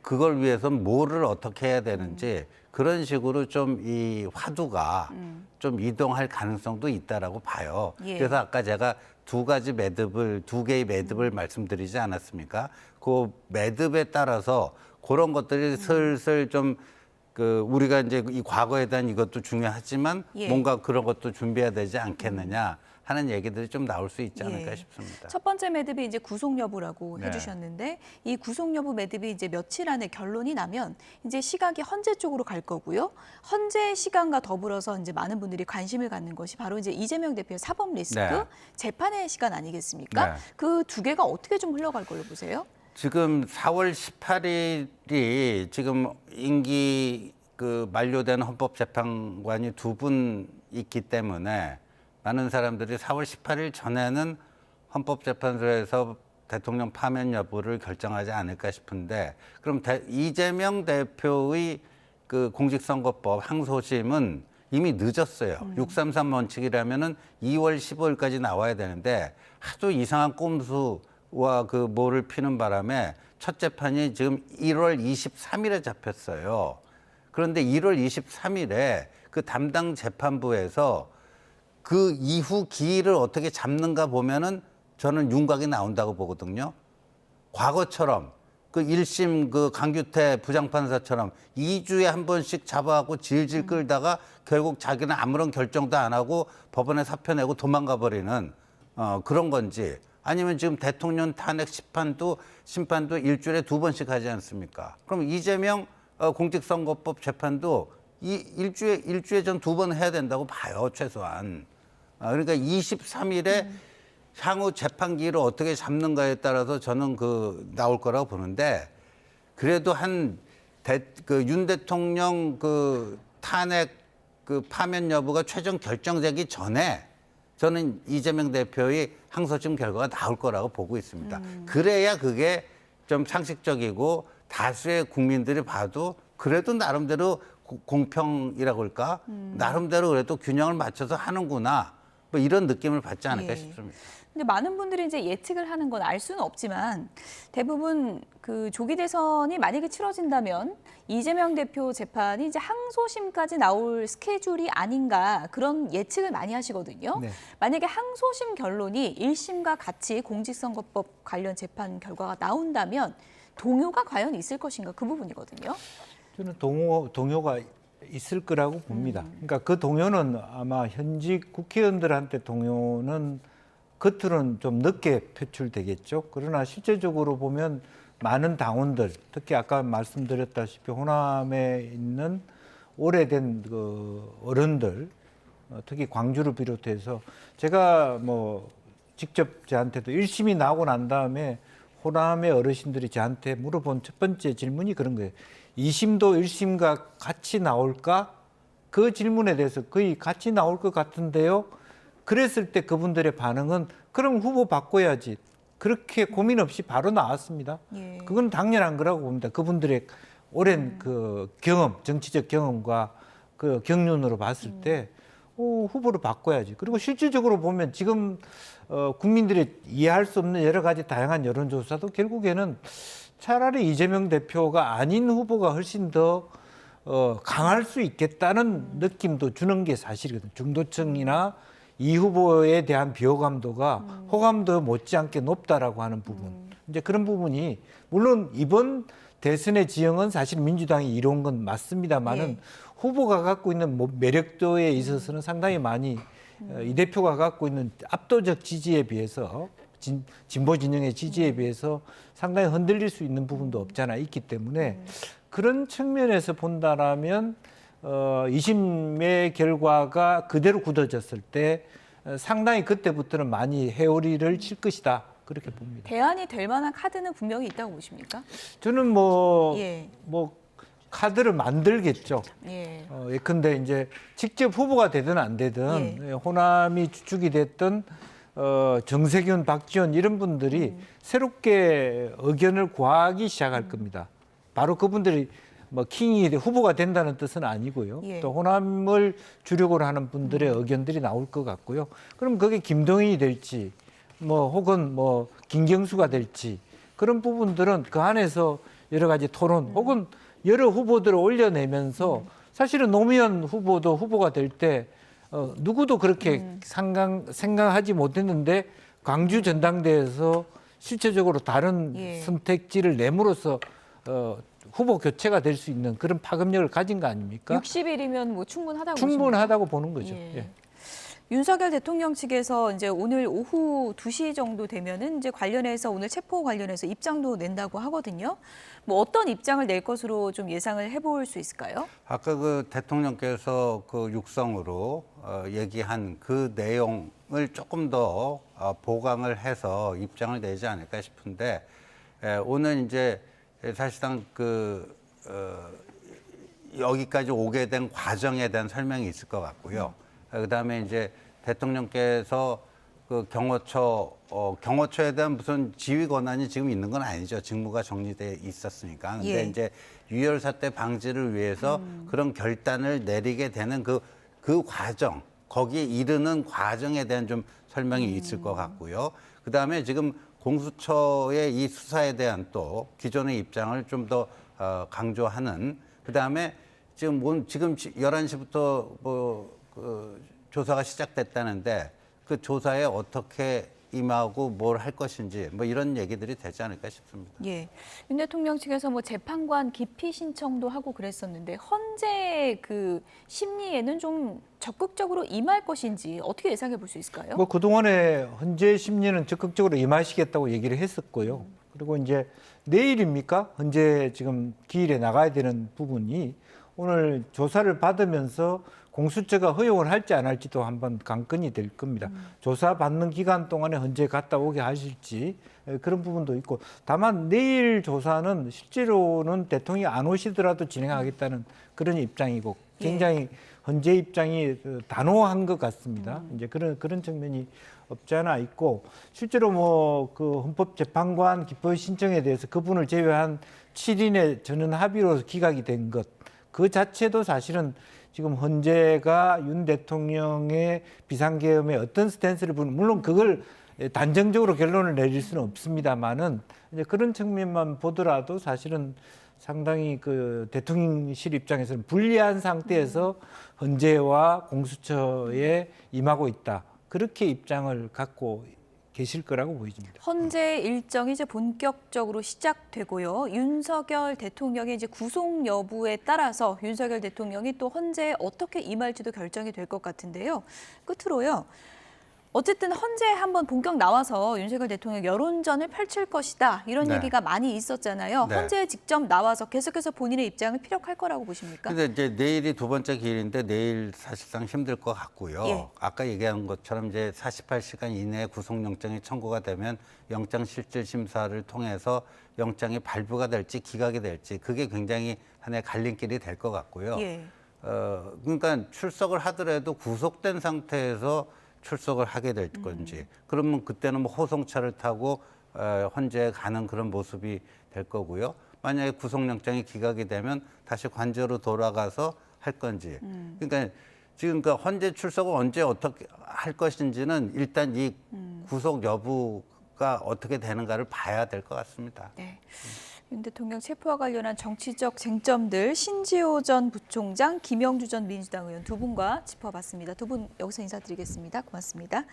B: 그걸 위해서 뭐를 어떻게 해야 되는지 그런 식으로 좀 이 화두가 좀 이동할 가능성도 있다라고 봐요.
A: 예.
B: 그래서 아까 제가 두 개의 매듭을 말씀드리지 않았습니까? 그 매듭에 따라서 그런 것들이 슬슬 좀 그 우리가 이제 이 과거에 대한 이것도 중요하지만
A: 예.
B: 뭔가 그런 것도 준비해야 되지 않겠느냐 하는 얘기들이 좀 나올 수 있지 않을까
A: 예.
B: 싶습니다.
A: 첫 번째 매듭이 이제 구속 여부라고
B: 네.
A: 해주셨는데 이 구속 여부 매듭이 이제 며칠 안에 결론이 나면 이제 시각이 헌재 쪽으로 갈 거고요. 헌재 시간과 더불어서 이제 많은 분들이 관심을 갖는 것이 바로 이제 이재명 대표의 사법 리스크
B: 네.
A: 재판의 시간 아니겠습니까?
B: 네.
A: 그 두 개가 어떻게 좀 흘러갈 걸로 보세요?
B: 지금 4월 18일이 지금 임기 그 만료된 헌법재판관이 두 분 있기 때문에 많은 사람들이 4월 18일 전에는 헌법재판소에서 대통령 파면 여부를 결정하지 않을까 싶은데 그럼 이재명 대표의 그 공직선거법 항소심은 이미 늦었어요. 633 원칙이라면은 2월 15일까지 나와야 되는데 하도 이상한 꼼수와 그 뭐를 피는 바람에 첫 재판이 지금 1월 23일에 잡혔어요. 그런데 1월 23일에 그 담당 재판부에서 그 이후 기일을 어떻게 잡는가 보면은 저는 윤곽이 나온다고 보거든요. 과거처럼 그 1심 그 강규태 부장판사처럼 2주에 한 번씩 잡아갖고 질질 끌다가 결국 자기는 아무런 결정도 안 하고 법원에 사표 내고 도망가 버리는 그런 건지 아니면 지금 대통령 탄핵 심판도 일주일에 2번씩 하지 않습니까? 그럼 이재명 공직선거법 재판도 일주에 전 2번 해야 된다고 봐요, 최소한. 그러니까 23일에 향후 재판 기일을 어떻게 잡는가에 따라서 저는 나올 거라고 보는데 그래도 윤 대통령 그 탄핵 그 파면 여부가 최종 결정되기 전에 저는 이재명 대표의 항소심 결과가 나올 거라고 보고 있습니다. 그래야 그게 좀 상식적이고 다수의 국민들이 봐도 그래도 나름대로 공평이라고 할까? 나름대로 그래도 균형을 맞춰서 하는구나. 뭐 이런 느낌을 받지 않을까
A: 예.
B: 싶습니다.
A: 근데 많은 분들이 이제 예측을 하는 건 알 수는 없지만 대부분 그 조기 대선이 만약에 치러진다면 이재명 대표 재판이 이제 항소심까지 나올 스케줄이 아닌가 그런 예측을 많이 하시거든요.
C: 네.
A: 만약에 항소심 결론이 1심과 같이 공직선거법 관련 재판 결과가 나온다면 동요가 과연 있을 것인가 그 부분이거든요.
C: 저는 동요가 있을 거라고 봅니다. 그러니까 그 동요는 아마 현직 국회의원들한테 동요는 겉으로는 좀 늦게 표출되겠죠. 그러나 실제적으로 보면 많은 당원들, 특히 아까 말씀드렸다시피 호남에 있는 오래된 그 어른들, 특히 광주를 비롯해서 제가 뭐 직접 저한테도 1심이 나오고 난 다음에 호남의 어르신들이 저한테 물어본 첫 번째 질문이 그런 거예요. 2심도 1심과 같이 나올까? 그 질문에 대해서 거의 같이 나올 것 같은데요. 그랬을 때 그분들의 반응은 그럼 후보 바꿔야지. 그렇게 고민 없이 바로 나왔습니다.
A: 예.
C: 그건 당연한 거라고 봅니다. 그분들의 오랜 그 경험, 정치적 경험과 그 경륜으로 봤을 때 후보를 바꿔야지. 그리고 실질적으로 보면 지금 국민들이 이해할 수 없는 여러 가지 다양한 여론조사도 결국에는 차라리 이재명 대표가 아닌 후보가 훨씬 더 강할 수 있겠다는 느낌도 주는 게 사실이거든요. 중도층이나 이 후보에 대한 비호감도가 호감도 못지않게 높다라고 하는 부분. 이제 그런 부분이 물론 이번 대선의 지형은 사실 민주당이 이룬 건 맞습니다만은
A: 예.
C: 후보가 갖고 있는 매력도에 있어서는 상당히 많이 이 대표가 갖고 있는 압도적 지지에 비해서 진보 진영의 지지에 비해서 상당히 흔들릴 수 있는 부분도 없잖아 있기 때문에 그런 측면에서 본다라면 2심의 결과가 그대로 굳어졌을 때 상당히 그때부터는 많이 회오리를 칠 것이다 그렇게 봅니다.
A: 대안이 될 만한 카드는 분명히 있다고 보십니까?
C: 저는
A: 예.
C: 뭐 카드를 만들겠죠.
A: 예.
C: 예컨대 이제 직접 후보가 되든 안 되든 호남이 주축이 됐든 정세균, 박지원 이런 분들이 새롭게 의견을 구하기 시작할 겁니다. 바로 그분들이 뭐 킹이 후보가 된다는 뜻은 아니고요.
A: 예.
C: 또 호남을 주력으로 하는 분들의 의견들이 나올 것 같고요. 그럼 그게 김동연이 될지 뭐 혹은 뭐 김경수가 될지 그런 부분들은 그 안에서 여러 가지 토론 혹은 여러 후보들을 올려내면서 사실은 노무현 후보도 후보가 될 때 누구도 그렇게 생각하지 못했는데 광주 전당대회에서 실제적으로 다른
A: 예.
C: 선택지를 내므로써 후보 교체가 될 수 있는 그런 파급력을 가진 거 아닙니까?
A: 60일이면 뭐 충분하다고
C: 충분하다고 보는 거죠.
A: 예.
C: 예.
A: 윤석열 대통령 측에서 이제 오늘 오후 2시 정도 되면은 이제 관련해서 오늘 체포 관련해서 입장도 낸다고 하거든요. 뭐 어떤 입장을 낼 것으로 좀 예상을 해볼 수 있을까요?
B: 아까 그 대통령께서 그 육성으로 얘기한 그 내용을 조금 더 보강을 해서 입장을 내지 않을까 싶은데 오늘 이제 사실상 여기까지 오게 된 과정에 대한 설명이 있을 것 같고요. 그다음에 이제 대통령께서 그 경호처에 대한 무슨 지휘 권한이 지금 있는 건 아니죠. 직무가 정리돼 있었으니까. 근데
A: 예.
B: 이제 유혈 사태 방지를 위해서 그런 결단을 내리게 되는 그 과정, 거기에 이르는 과정에 대한 좀 설명이 있을 것 같고요. 그다음에 지금 공수처의 이 수사에 대한 또 기존의 입장을 좀 더 강조하는 그다음에 지금 11시부터 조사가 시작됐다는데 그 조사에 어떻게 임하고 뭘 할 것인지 뭐 이런 얘기들이 되지 않을까 싶습니다.
A: 예. 윤 대통령 측에서 뭐 재판관 기피 신청도 하고 그랬었는데 헌재 그 심리에는 좀 적극적으로 임할 것인지 어떻게 예상해 볼 수 있을까요?
C: 뭐 그동안에 헌재 심리는 적극적으로 임하시겠다고 얘기를 했었고요. 그리고 이제 내일입니까? 헌재 지금 기일에 나가야 되는 부분이 오늘 조사를 받으면서 공수처가 허용을 할지 안 할지도 한번 관건이 될 겁니다. 조사받는 기간 동안에 헌재 갔다 오게 하실지 그런 부분도 있고 다만 내일 조사는 실제로는 대통령이 안 오시더라도 진행하겠다는 그런 입장이고 굉장히 헌재 입장이 단호한 것 같습니다. 이제 그런 측면이 없지 않아 있고 실제로 뭐 그 헌법재판관 기피 신청에 대해서 그분을 제외한 7인의 전원 합의로 기각이 된 것 그 자체도 사실은 지금 헌재가 윤 대통령의 비상계엄에 어떤 스탠스를 보는 물론 그걸 단정적으로 결론을 내릴 수는 없습니다만은 이제 그런 측면만 보더라도 사실은 상당히 그 대통령실 입장에서는 불리한 상태에서 헌재와 공수처에 임하고 있다. 그렇게 입장을 갖고 계실 거라고 보입니다.
A: 헌재 일정이 이제 본격적으로 시작되고요. 윤석열 대통령의 이제 구속 여부에 따라서 윤석열 대통령이 또 헌재에 어떻게 임할지도 결정이 될 것 같은데요. 끝으로요. 어쨌든 헌재에 한번 본격 나와서 윤석열 대통령 여론전을 펼칠 것이다. 이런
B: 네.
A: 얘기가 많이 있었잖아요.
B: 네.
A: 헌재에 직접 나와서 계속해서 본인의 입장을 피력할 거라고 보십니까?
B: 근데 이제 내일이 두 번째 기일인데 내일 사실상 힘들 것 같고요.
A: 예.
B: 아까 얘기한 것처럼 이제 48시간 이내에 구속영장이 청구가 되면 영장실질심사를 통해서 영장이 발부가 될지 기각이 될지 그게 굉장히 하나의 갈림길이 될 것 같고요.
A: 예.
B: 그러니까 출석을 하더라도 구속된 상태에서 출석을 하게 될 건지 그러면 그때는 뭐 호송차를 타고 헌재에 가는 그런 모습이 될 거고요. 만약에 구속영장이 기각이 되면 다시 관저로 돌아가서 할 건지. 그러니까 지금 그 헌재 출석을 언제 어떻게 할 것인지는 일단 이 구속 여부가 어떻게 되는가를 봐야 될 것 같습니다.
A: 네. 윤 대통령 체포와 관련한 정치적 쟁점들 신지호 전 부총장, 김영주 전 민주당 의원 두 분과 짚어봤습니다. 두 분 여기서 인사드리겠습니다. 고맙습니다.